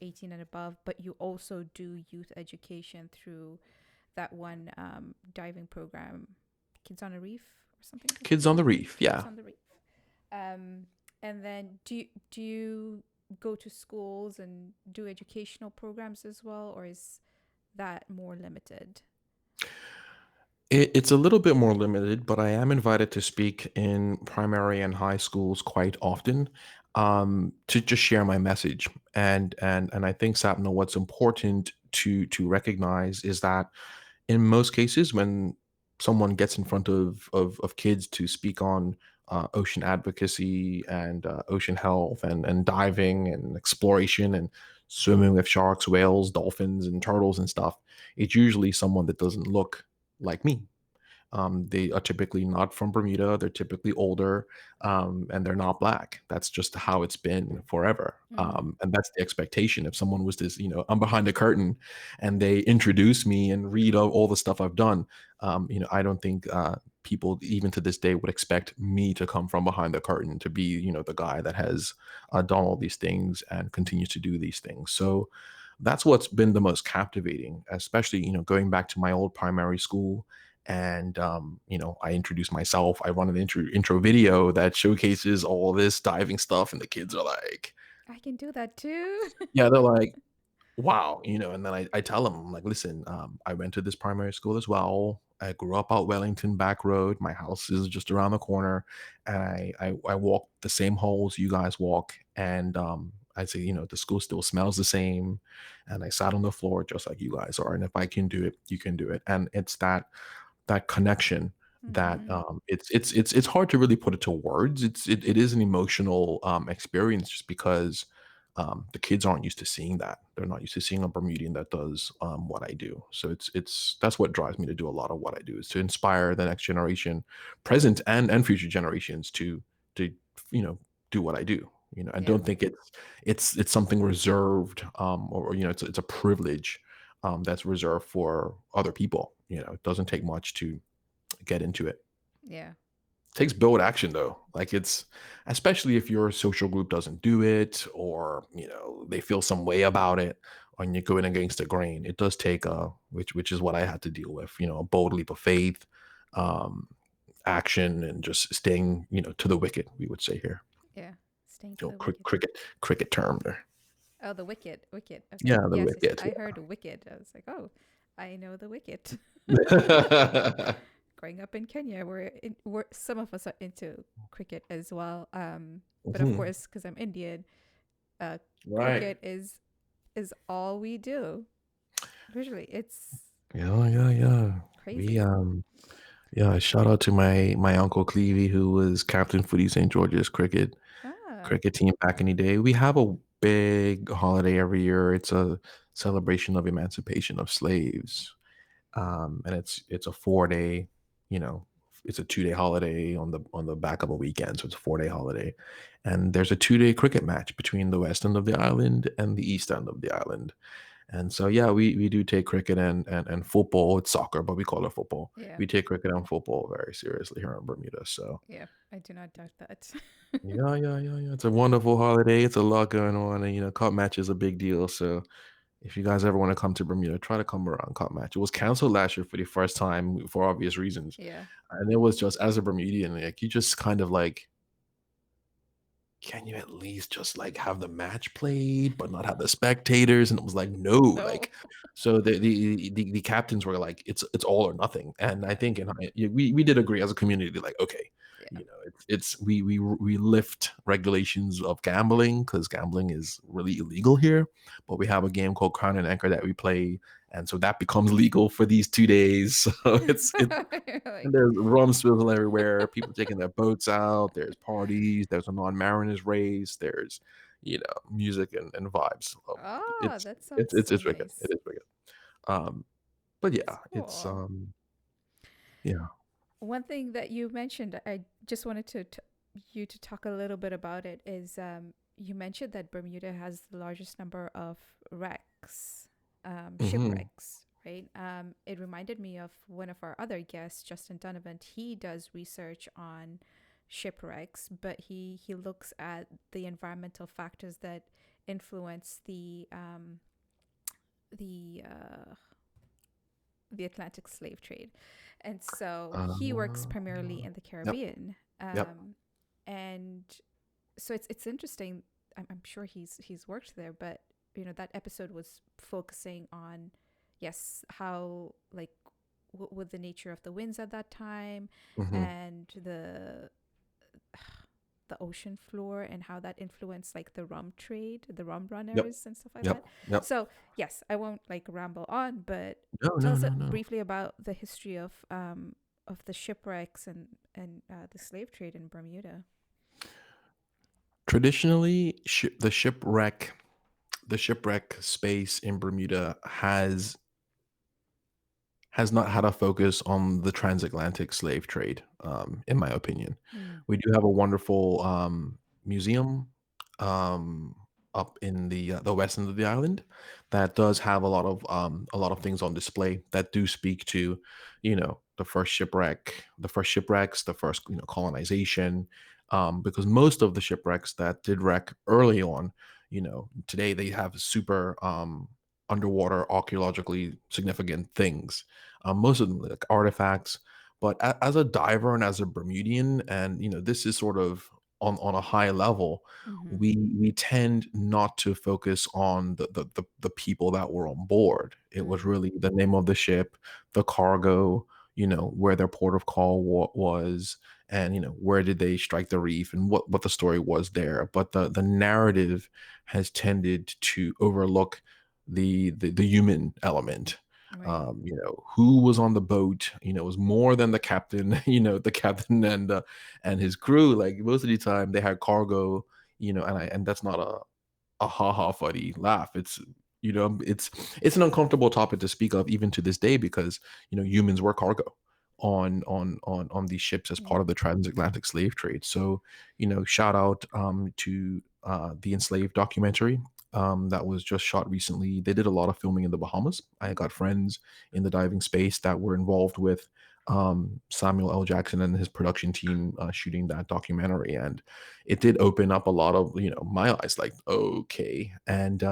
18 and above, but you also do youth education through that one diving program, Kids on a Reef or something like Kids on the Reef, Kids yeah. on the Reef. Um, and then do you go to schools and do educational programs as well, or is that more limited? It's a little bit more limited, but I am invited to speak in primary and high schools quite often. to just share my message. And I think, Sapna, what's important to recognize is that in most cases, when someone gets in front of kids to speak on ocean advocacy and ocean health and diving and exploration and swimming with sharks, whales, dolphins, and turtles and stuff, it's usually someone that doesn't look like me. They are typically not from Bermuda. They're typically older, and they're not black. That's just how it's been forever. Mm-hmm. And that's the expectation. If someone was this, I'm behind the curtain, and they introduce me and read all the stuff I've done, I don't think people, even to this day, would expect me to come from behind the curtain to be, the guy that has done all these things and continues to do these things. So that's what's been the most captivating, especially, going back to my old primary school. And I introduce myself. I run an intro video that showcases all this diving stuff, and the kids are like, I can do that too. yeah, they're like, wow, and then I tell them, I'm like, listen, I went to this primary school as well. I grew up out Wellington back road. My house is just around the corner, and I walk the same holes you guys walk. And I say, the school still smells the same, and I sat on the floor just like you guys are. And if I can do it, you can do it. And it's that connection that Mm-hmm. it's hard to really put it to words. It is an emotional experience, just because the kids aren't used to seeing that. They're not used to seeing a Bermudian that does what I do. So it's that's what drives me to do a lot of what I do, is to inspire the next generation, present and future generations, to you know do what I do. I Yeah. don't think it's something reserved, or it's a privilege that's reserved for other people. It doesn't take much to get into it. Yeah. Takes bold action though. Like, it's, especially if your social group doesn't do it, or they feel some way about it, and you're going against the grain. It does take which is what I had to deal with. A bold leap of faith, um, action, and just staying to the wicket, we would say here. Yeah. Staying to the wicket. Cricket term there. Oh, the wicket. Wicket. Okay. Yeah, the Yes, yes. wicket. I heard wicket. I was like, oh, I know the wicket. Yeah. Growing up in Kenya, we're some of us are into cricket as well. But of Mhm. course, because I'm Indian, uh, Right. cricket is all we do. Literally, it's Yeah, yeah, yeah. We crazy. Yeah, shout out to my uncle Clevie, who was captain for the St. George's Ah, cricket team back in the day. We have a big holiday every year. It's a celebration of emancipation of slaves. And it's a 4 day, you know, it's a 2 day holiday on the back of a weekend, so it's a 4 day holiday. And there's a 2 day cricket match between the west end of the island and the east end of the island. And so, yeah, we do take cricket and football. It's soccer, but we call it football. yeah, We take cricket and football very seriously here in Bermuda. So yeah. I do not doubt that. yeah, yeah, yeah, yeah. It's a wonderful holiday. It's a lot going on, and cup match is a big deal. So if you guys ever want to come to Bermuda, try to come around cup match. It was canceled last year for the first time for obvious reasons, Yeah. and it was just, as a Bermudian, like, you just kind of like, can you at least just like have the match played but not have the spectators? And it was like, no, No. like, so the captains were like, it's all or nothing. And I Yeah. think, we did agree as a community, like, okay, Yeah. it's we lift regulations of gambling, because gambling is really illegal here, but we have a game called Crown and Anchor that we play, and so that becomes legal for these 2 days. So it's and Like, there's rum swizzle everywhere. People taking their boats out. There's parties. There's a non-mariners race. There's, music and vibes. ah, It's that sounds it's so it's wicked. It nice. is wicked. But That's yeah, it's cool. yeah. One thing that you mentioned, I just wanted you to talk a little bit about it, is you mentioned that Bermuda has the largest number of wrecks, Hmm. shipwrecks, right? It reminded me of one of our other guests, Justin Donovan. He does research on shipwrecks, but he looks at the environmental factors that influence the the Atlantic slave trade. And so he works Uh, primarily in the yep. Caribbean. Yep. And so it's interesting. I'm sure he's worked there, but that episode was focusing on, yes, how, like, with the nature of the winds at that time, Hmm. and the the ocean floor and how that influenced like the rum trade, the rum Yep. runners and stuff like that. Yep. Yep. So yes, I won't like ramble on, but No, tell no, us no, no. briefly about the history of the shipwrecks and the slave trade in Bermuda. Traditionally, the shipwreck space in Bermuda has not had a focus on the transatlantic slave trade, in my opinion. Mm. We do have a wonderful museum um, up in the west end of the island that does have a lot of things on display that do speak to, the first shipwrecks, the first colonization, because most of the shipwrecks that did wreck early on, today they have super underwater archaeologically significant things, most of them like artifacts. But as a diver and as a Bermudian, and this is sort of on a high level, Mm-hmm. we tend not to focus on the people that were on board. It was Mm. really the name of the ship, the cargo, where their port of call was, and where did they strike the reef, and what the story was there. But the narrative has tended to overlook the human element. Right. Who was on the boat, was more than the captain, the captain and his crew. Like most of the time they had cargo, and that's not a ha funny laugh. It's an uncomfortable topic to speak of even to this day, because humans were cargo on these ships as part Yeah. of the transatlantic slave trade. So shout out to the Enslaved documentary that was just shot recently. They did a lot of filming in the Bahamas. I got Okay. friends in the diving space that were involved with Samuel L. Jackson and his production team shooting that documentary, and it did open up a lot of my eyes. Like, okay, and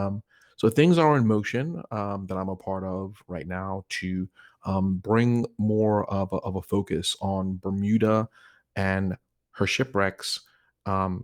so things are in motion that I'm a part of right now to bring more of a focus on Bermuda and her shipwrecks,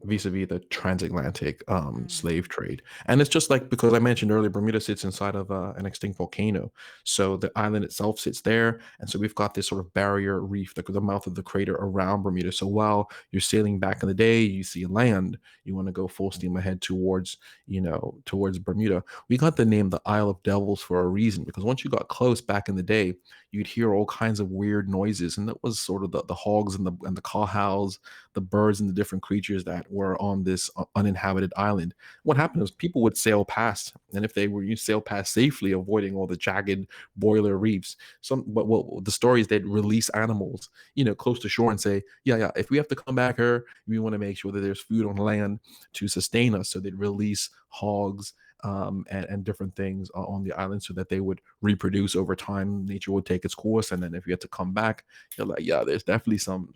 vis-a-vis the transatlantic Mm. slave trade. And it's just like, because I mentioned earlier, Bermuda sits inside of an extinct volcano, so the island itself sits there, and so we've got this sort of barrier reef, the mouth of the crater around Bermuda. So while you're sailing back in the day, you see land, you want to go full steam ahead towards Bermuda. We got the name the Isle of Devils for a reason, because once you got close back in the day, you'd hear all kinds of weird noises, and that was sort of the hogs and the cahals, the birds and the different creatures that were on this uninhabited island. What happened Mm. was people would sail past, and if they were you sail past safely, avoiding all the jagged boiler reefs. But what the story is, they'd release animals, close to shore, and say, yeah, yeah, if we have to come back here, we want to make sure that there's food on land to sustain us. So they'd release hogs and different things on the island so that they would reproduce over time. Nature would take its course, and then if you had to come back, you're like, yeah, there's definitely some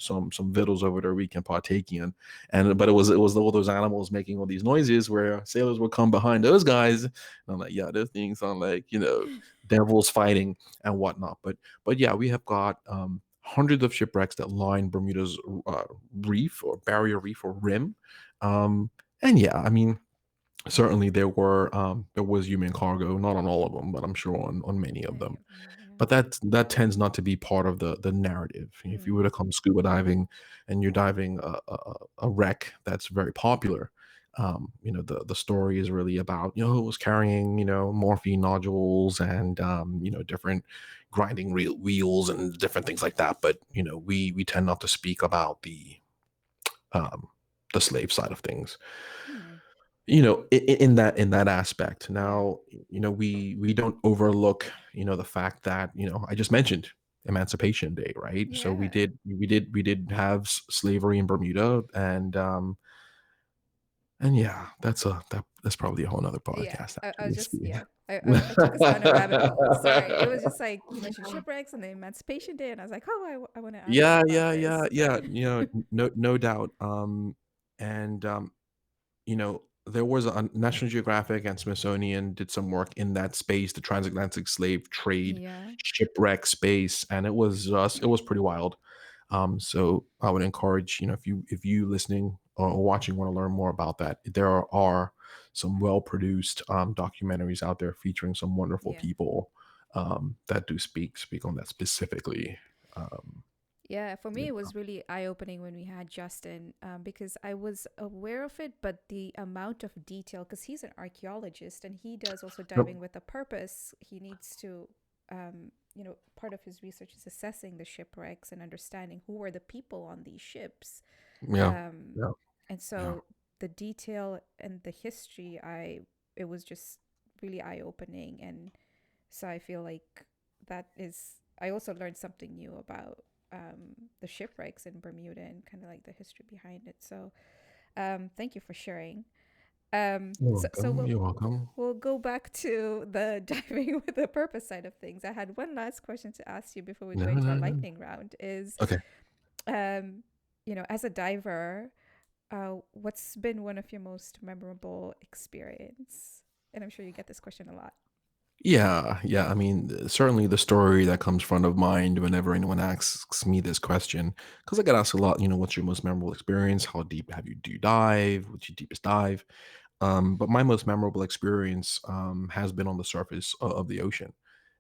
victuals over there we can partake in. And but it was all those animals making all these noises where sailors would come behind those guys, and I'm like, yeah, those things sound like devils fighting and whatnot. But yeah, we have got hundreds of shipwrecks that line Bermuda's reef or barrier reef or rim. Um, and yeah, I mean, certainly there was human cargo, not on all of them, but I'm sure on many of Many them. of them. Yeah. But that tends not to be part of the narrative. If you were to Mm. come scuba diving and you're diving a wreck that's very popular, the story is really about it was carrying morphine nodules and different grinding wheels and different things like that. But we tend not to speak about um, the slave side of things, Mm. in that aspect. Yeah. Now, we don't overlook the fact that I just mentioned Emancipation Day, right? So we Yeah. did we did have slavery in Bermuda, and yeah, that's probably a whole nother Yeah. podcast, I was actually, just, Steve. yeah. I took us down a rabbit hole. Sorry. It was just like you mentioned shipwrecks and the Emancipation Day, and I was like, oh, I want to ask Yeah, about yeah, yeah, this. But yeah. No doubt. And there was a National Geographic and Smithsonian did some work in that space, the transatlantic slave trade yeah. shipwreck space, and it was pretty wild. So I would encourage, if you listening or watching want to learn more about that, there are some well produced documentaries out there featuring some wonderful Yeah. people that do speak on that specifically. Um, Yeah, for me, Yeah. it was really eye opening when we had Justin, because I was aware of it, but the amount of detail, because he's an archaeologist and he does also Yep. diving with a purpose. He needs to, part of his research is assessing the shipwrecks and understanding who are the people on these ships. Yeah. Um, Yeah. and Yeah. so the detail and the history, it was just really eye opening. And so I feel like I also learned something new about the shipwrecks in Bermuda and kind of like the history behind it. So thank you for sharing. You're So welcome. You're welcome. we'll go back to the diving with the purpose side of things. I had one last question to ask you before we No, go into our no, no. lightning round. Is Okay. um, as a diver, what's been one of your most memorable experience? And I'm sure you get this question a lot. Yeah, yeah. I mean, certainly the story that comes front of mind whenever anyone asks me this question, because I get asked a lot. What's your most memorable experience? How deep have you do you dive? What's your deepest dive? But my most memorable experience has been on the surface of the ocean,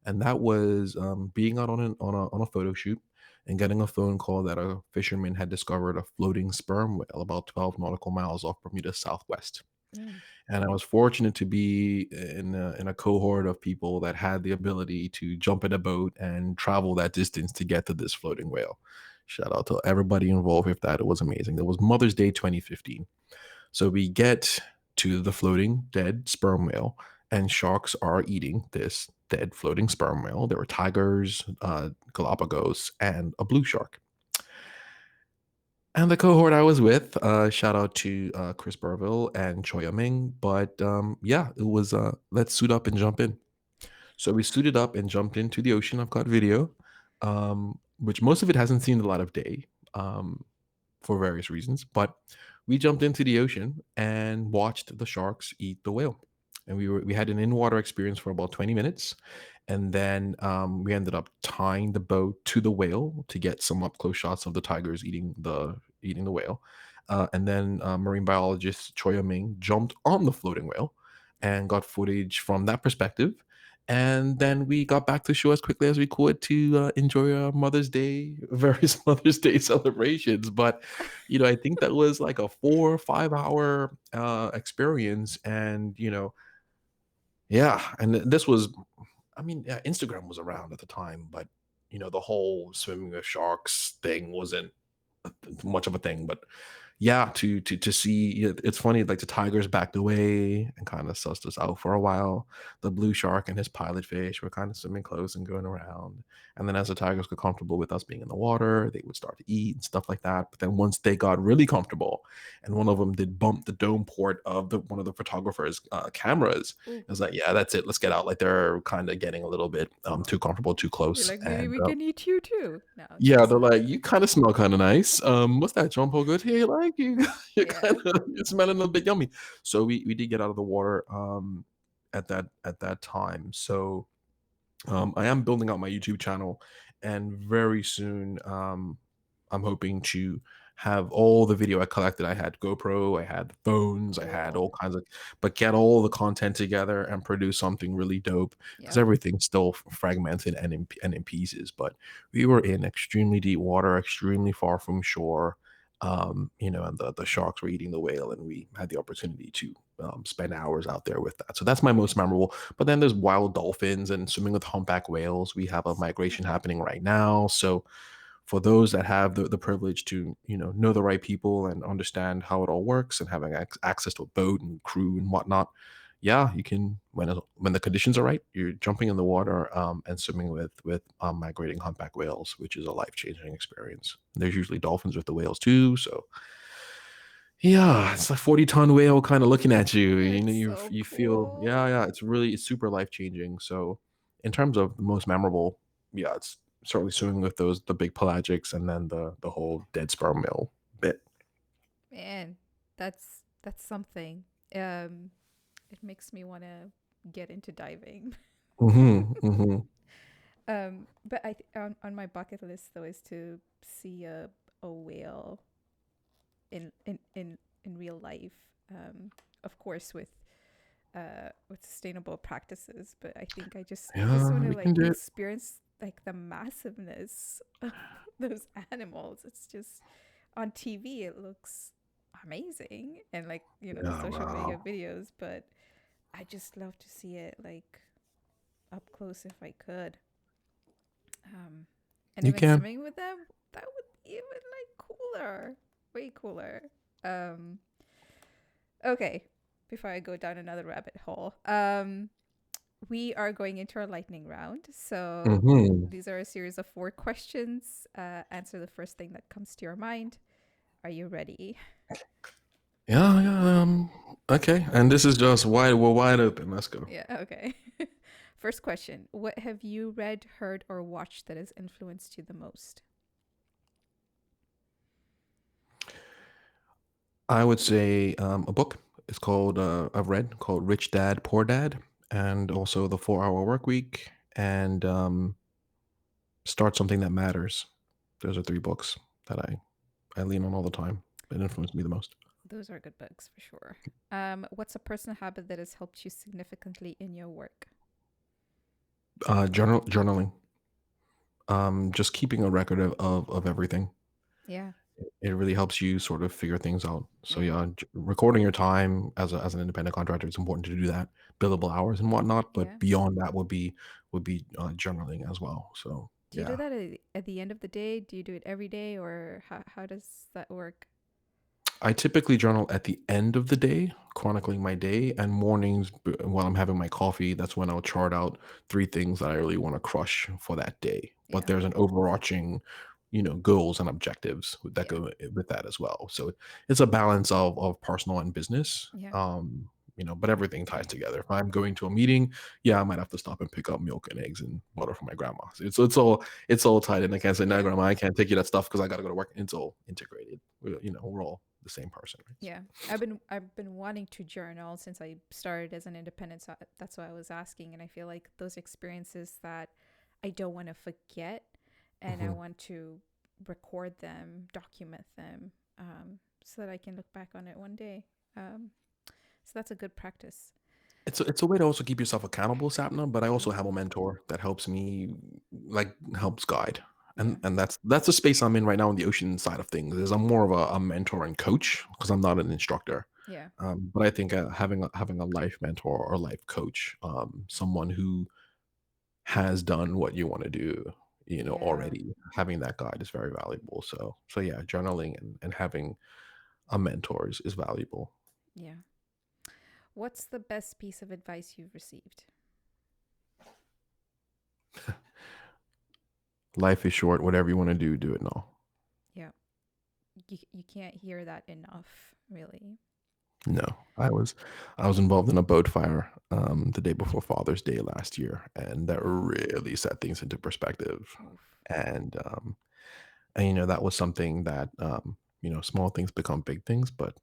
and that was being out on a photo shoot and getting a phone call that a fisherman had discovered a floating sperm whale about 12 nautical miles off Bermuda's southwest. Mm. And I was fortunate to be in a cohort of people that had the ability to jump in a boat and travel that distance to get to this floating whale. Shout out to everybody involved with that. It was amazing. It was Mother's Day 2015. So we get to the floating dead sperm whale, and sharks are eating this dead floating sperm whale. There were tigers, Galapagos, and a blue shark. And the cohort I was with, shout out to Chris Burville and Choi Ming. But yeah, it was let's suit up and jump in. So we suited up and jumped into the ocean. I've got video, which most of it hasn't seen the light of day. For various reasons. But we jumped into the ocean and watched the sharks eat the whale. And we had an in water experience for about 20 minutes, and then we ended up tying the boat to the whale to get some up close shots of the tigers eating the whale. And then marine biologist Choi Ming jumped on the floating whale and got footage from that perspective. And then we got back to shore as quickly as we could to enjoy our Mother's Day, various Mother's Day celebrations. But I think that was like a 4 or 5 hour experience, and yeah, and this was, I mean, yeah, Instagram was around at the time, but the whole swimming with sharks thing wasn't much of a thing. But yeah, to see it's funny, like the tigers backed away and kind of sussed us out for a while. The blue shark and his pilot fish were kind of swimming close and going around. And then as the tigers got comfortable with us being in the water, they would start to eat and stuff like that. But then once they got really comfortable, and one of them did bump the dome port of the one of the photographer's cameras, Ooh. it was like, yeah, that's it. Let's get out. Like they're kind of getting a little bit too comfortable, too You're close, like, maybe and we can eat you too. No, yeah, that's they're like, "You kinda smell kinda nice. What's that jumbo good here? Like, you you're yeah. kinda you're smelling a bit yummy." So we did get out of the water, at that time. So I am building out my YouTube channel, and very soon, I'm hoping to have all the video I collected. I had GoPro, I had phones, I had Cool. all kinds of, but get all the content together and produce something really dope because Yep. everything's still fragmented and in pieces. But we were in extremely deep water, extremely far from shore. And the sharks were eating the whale, and we had the opportunity to spend hours out there with that. So that's my most memorable. But then there's wild dolphins and swimming with humpback whales. We have a Ooh. migration happening right now. So for those that have the privilege to know the right people and understand how it all works and having access to a boat and crew and whatnot, yeah, you can, when the conditions are right, you're jumping in the water and swimming with migrating humpback whales, which is a life-changing experience. There's usually dolphins with the whales too, so yeah, it's a 40-ton whale kind of looking at you. That's You so you feel, cool. yeah, yeah, it's super life-changing. So in terms of the most memorable, yeah, it's certainly swimming with the big pelagics, and then the whole dead sperm whale bit. Man, that's something. It makes me want to get into diving. Mhm, mhm. But on my bucket list though is to see a whale in real life. Of course with sustainable practices, but I think I just Yeah, want to we can like do it. experience like the massiveness. those animals. It's just on TV, it looks amazing, and like the Yeah, social media wow. videos. But I just love to see it like up close if I could. Um, and You even can. swimming with them, that would be even like cooler, way cooler. Um, okay, before I go down another rabbit hole, we are going into our lightning round. So Hmm. these are a series of 4 questions. Answer the first thing that comes to your mind. Are you ready? Yeah, yeah. Okay. And this is just wide. We're wide open. Let's go. Yeah, okay. First question. What have you read, heard, or watched that has influenced you the most? I would say a book. It's called I've read called Rich Dad Poor Dad, and also The 4 Hour Work Week, and Start Something That Matters. Those are 3 books that I lean on all the time. That influenced me the most. Those are good books for sure. What's a personal habit that has helped you significantly in your work? Journaling. Just keeping a record of everything. Yeah, It really helps you sort of figure things out. So yeah, yeah, recording your time as an independent contractor, it's important to do that, billable hours and whatnot. But yeah. beyond that would be journaling as well. So Do you do yeah, that at the end of the day? Do you do it every day, or how does that work? I typically journal at the end of the day, chronicling my day, and mornings while I'm having my coffee. That's when I'll chart out 3 things that I really want to crush for that day. But Yeah, there's an overarching, goals and objectives that yeah, go with that as well. So it's a balance of personal and business. yeah, But everything ties together. If I'm going to a meeting, yeah, I might have to stop and pick up milk and eggs and butter from my grandma. So it's all tied in. I can't say, no, yeah, grandma, I can't take you that stuff because I got to go to work. It's all integrated. We're all the same person, right? So, yeah. I've been wanting to journal since I started as an independent. So that's why I was asking, and I feel like those experiences that I don't want to forget, and I mhm. want to record them, document them, so that I can look back on it one day. Um, so that's a good practice. It's a way to also keep yourself accountable, Sapna. But I also have a Mm-hmm. mentor that helps me, like helps guide, Yeah, and that's the space I'm in right now on the ocean side of things. Is I'm more of a mentor and coach because I'm not an instructor. yeah, But I think having a life mentor or life coach, someone who has done what you want to do, yeah, already, having that guide is very valuable. So yeah, journaling and having a mentor is valuable. yeah. What's the best piece of advice you've received? Life is short. Whatever you want to do, do it now. Yeah, you can't hear that enough, really. No, I was involved in a boat fire the day before Father's Day last year, and that Oof, really set things into perspective. oof. And that was something that small things become big things. But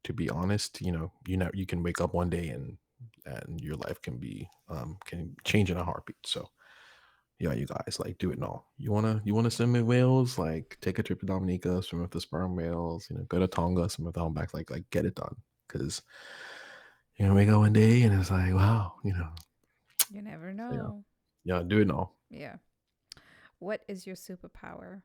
to be honest, you can wake up one day and your life can change in a heartbeat. So yeah, you guys, like, do it now. You wanna swim with whales, like take a trip to Dominica, swim with the sperm whales, go to Tonga, swim with the humpbacks, like get it done. Because wake up one day and it's like, wow. You never So yeah, know. yeah, do it now. Yeah. What is your superpower?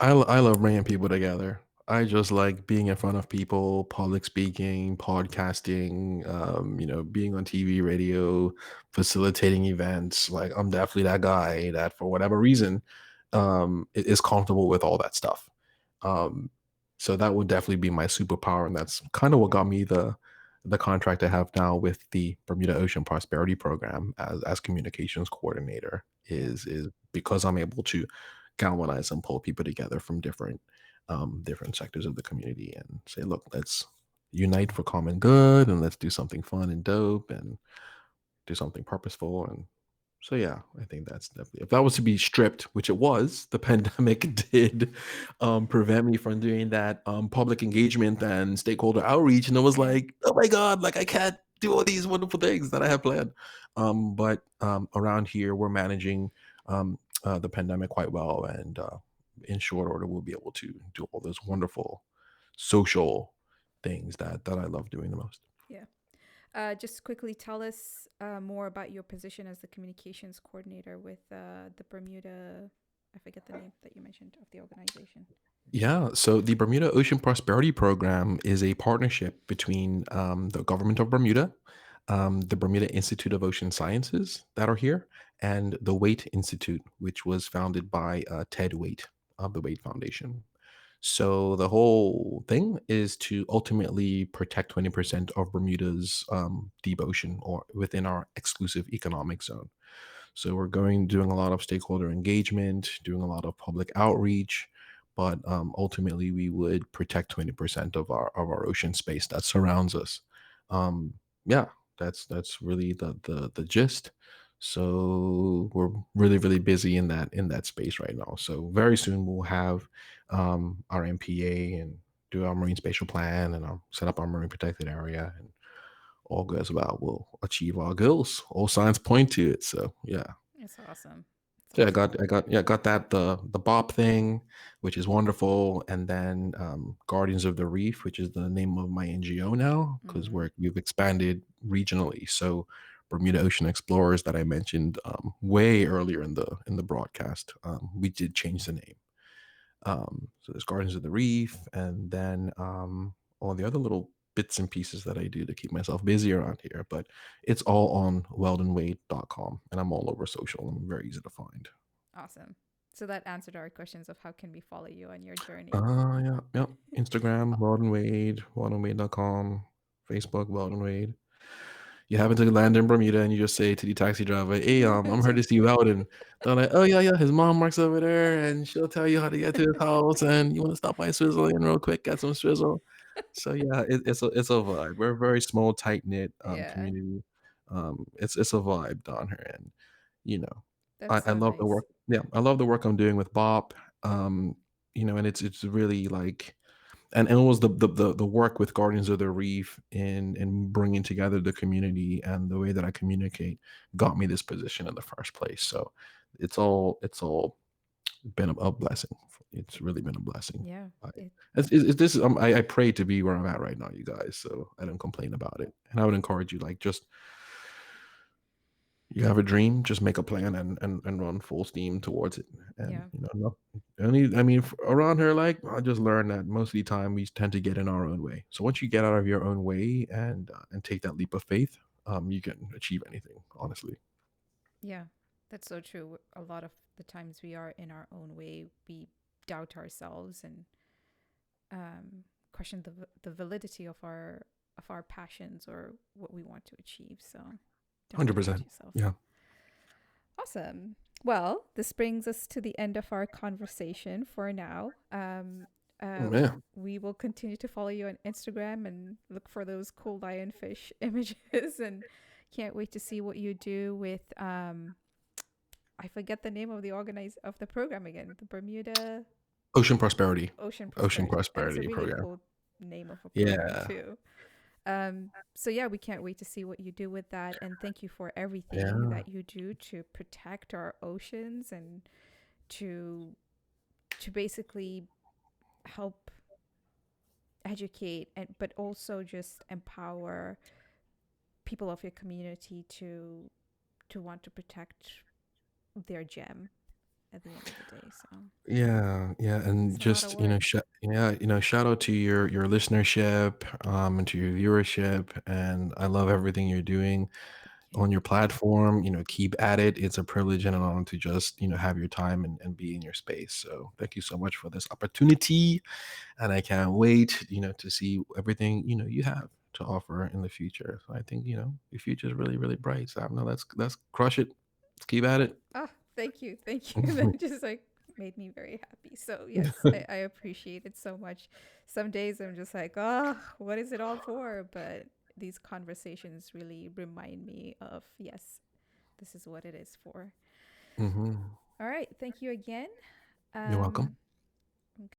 I love bringing people together. I just like being in front of people, public speaking, podcasting, being on TV, radio, facilitating events. Like, I'm definitely that guy that, for whatever reason, is comfortable with all that stuff. Um, so that would definitely be my superpower, and that's kind of what got me the contract I have now with the Bermuda Ocean Prosperity Program as communications coordinator. Yeah. Is because I'm able to galvanize and pull people together from different sectors of the community and say, look, let's unite for common good, and let's do something fun and dope and do something purposeful. And so yeah, I think that's definitely, if that was to be stripped, which it was, the pandemic did prevent me from doing that public engagement and stakeholder outreach. And it was Yeah. like, oh my God, like I can't do all these wonderful things that I have planned. But around here, we're managing the pandemic quite well. And in short order, we'll be able to do all those wonderful social things that I love doing the most. Yeah. Just quickly tell us more about your position as the communications coordinator with the Bermuda. I forget the name that you mentioned of the organization. Yeah, so the Bermuda Ocean Prosperity Program is a partnership between the government of Bermuda, the Bermuda Institute of Ocean Sciences that are here, and the Waite Institute, which was founded by Ted Waite of the Waite Foundation. So the whole thing is to ultimately protect 20% of Bermuda's deep ocean or within our exclusive economic zone. So we're doing a lot of stakeholder engagement, doing a lot of public outreach, but ultimately we would protect 20% of our ocean space that surrounds us. Um, yeah, that's really the gist. So we're really busy in that space right now. So very soon we'll have our MPA and do our marine spatial plan and set up our marine protected area, and all goes well, we'll achieve our goals. All signs point to it. So yeah. It's awesome. It's So yeah, awesome. I got that the BOP thing, which is wonderful, and then Guardians of the Reef, which is the name of my NGO now, because Mm, we've expanded regionally. So Bermuda Ocean Explorers that I mentioned way earlier in the broadcast, we did change the name. So there's Gardens of the Reef, and then all the other little bits and pieces that I do to keep myself busy around here. But it's all on weldonwade.com, and I'm all over social. I'm very easy to find. awesome. So that answered our questions of how can we follow you on your journey. Yeah, yeah. Instagram, Weldon Wade, weldonwade.com, Facebook, Weldon Wade. You happen to land in Bermuda and you just say to the taxi driver, "Hey, I'm here to see Weldon." They're like, "Oh yeah, yeah, his mom works over there, and she'll tell you how to get to his house. And you want to stop by Switzerland real quick, get some swizzle." So yeah, it's a vibe. We're a very small, tight knit Yeah, community. It's a vibe down here, and you know, that's I so love the nice. work. Yeah, I love the work I'm doing with Bob. And it's really like, and it was the work with Guardians of the Reef in bringing together the community, and the way that I communicate got me this position in the first place. So it's all been a blessing. It's really been a blessing. Yeah. I, It, this I pray to be where I'm at right now, you guys. So I don't complain about it, and I would encourage you, like, just you have a dream, just make a plan and run full steam towards it. And yeah. no, only I mean, around here, like, I just learned that most of the time we tend to get in our own way. So once you get out of your own way and take that leap of faith, you can achieve anything, honestly. Yeah. That's so true. A lot of the times we are in our own way, we doubt ourselves and question the validity of our passions or what we want to achieve. So don't doubt 100%. yourself. Yeah. Awesome. Well, this brings us to the end of our conversation for now. Uh, Yeah. we will continue to follow you on Instagram and look for those cool lionfish images, and can't wait to see what you do with. I forget the name of the program again. The Bermuda Ocean prosperity. Ocean Ocean Prosperity, and it's a prosperity really program. cool name of a program Yeah. too. So yeah, we can't wait to see what you do with that. And thank you for everything Yeah. that you do to protect our oceans and to basically help educate and but also just empower people of your community to want to protect their gem at the end of the day. So Yeah, yeah, and it's a lot of just, work. yeah, shout out to your listenership, and to your viewership, and I love everything you're doing Thank you. on your platform. Keep at it. It's a privilege and an honor to just, have your time and be in your space. So thank you so much for this opportunity, and I can't wait, to see everything, you have to offer in the future. So I think, your future is really bright. So no, let's crush it. Let's keep at it. Ah, thank you. Thank you. That just like made me very happy. So yes, I appreciate it so much. Some days I'm just like, oh, what is it all for? But these conversations really remind me of, yes, this is what it is for. Hmm. All right. Thank you again. You're Um, welcome.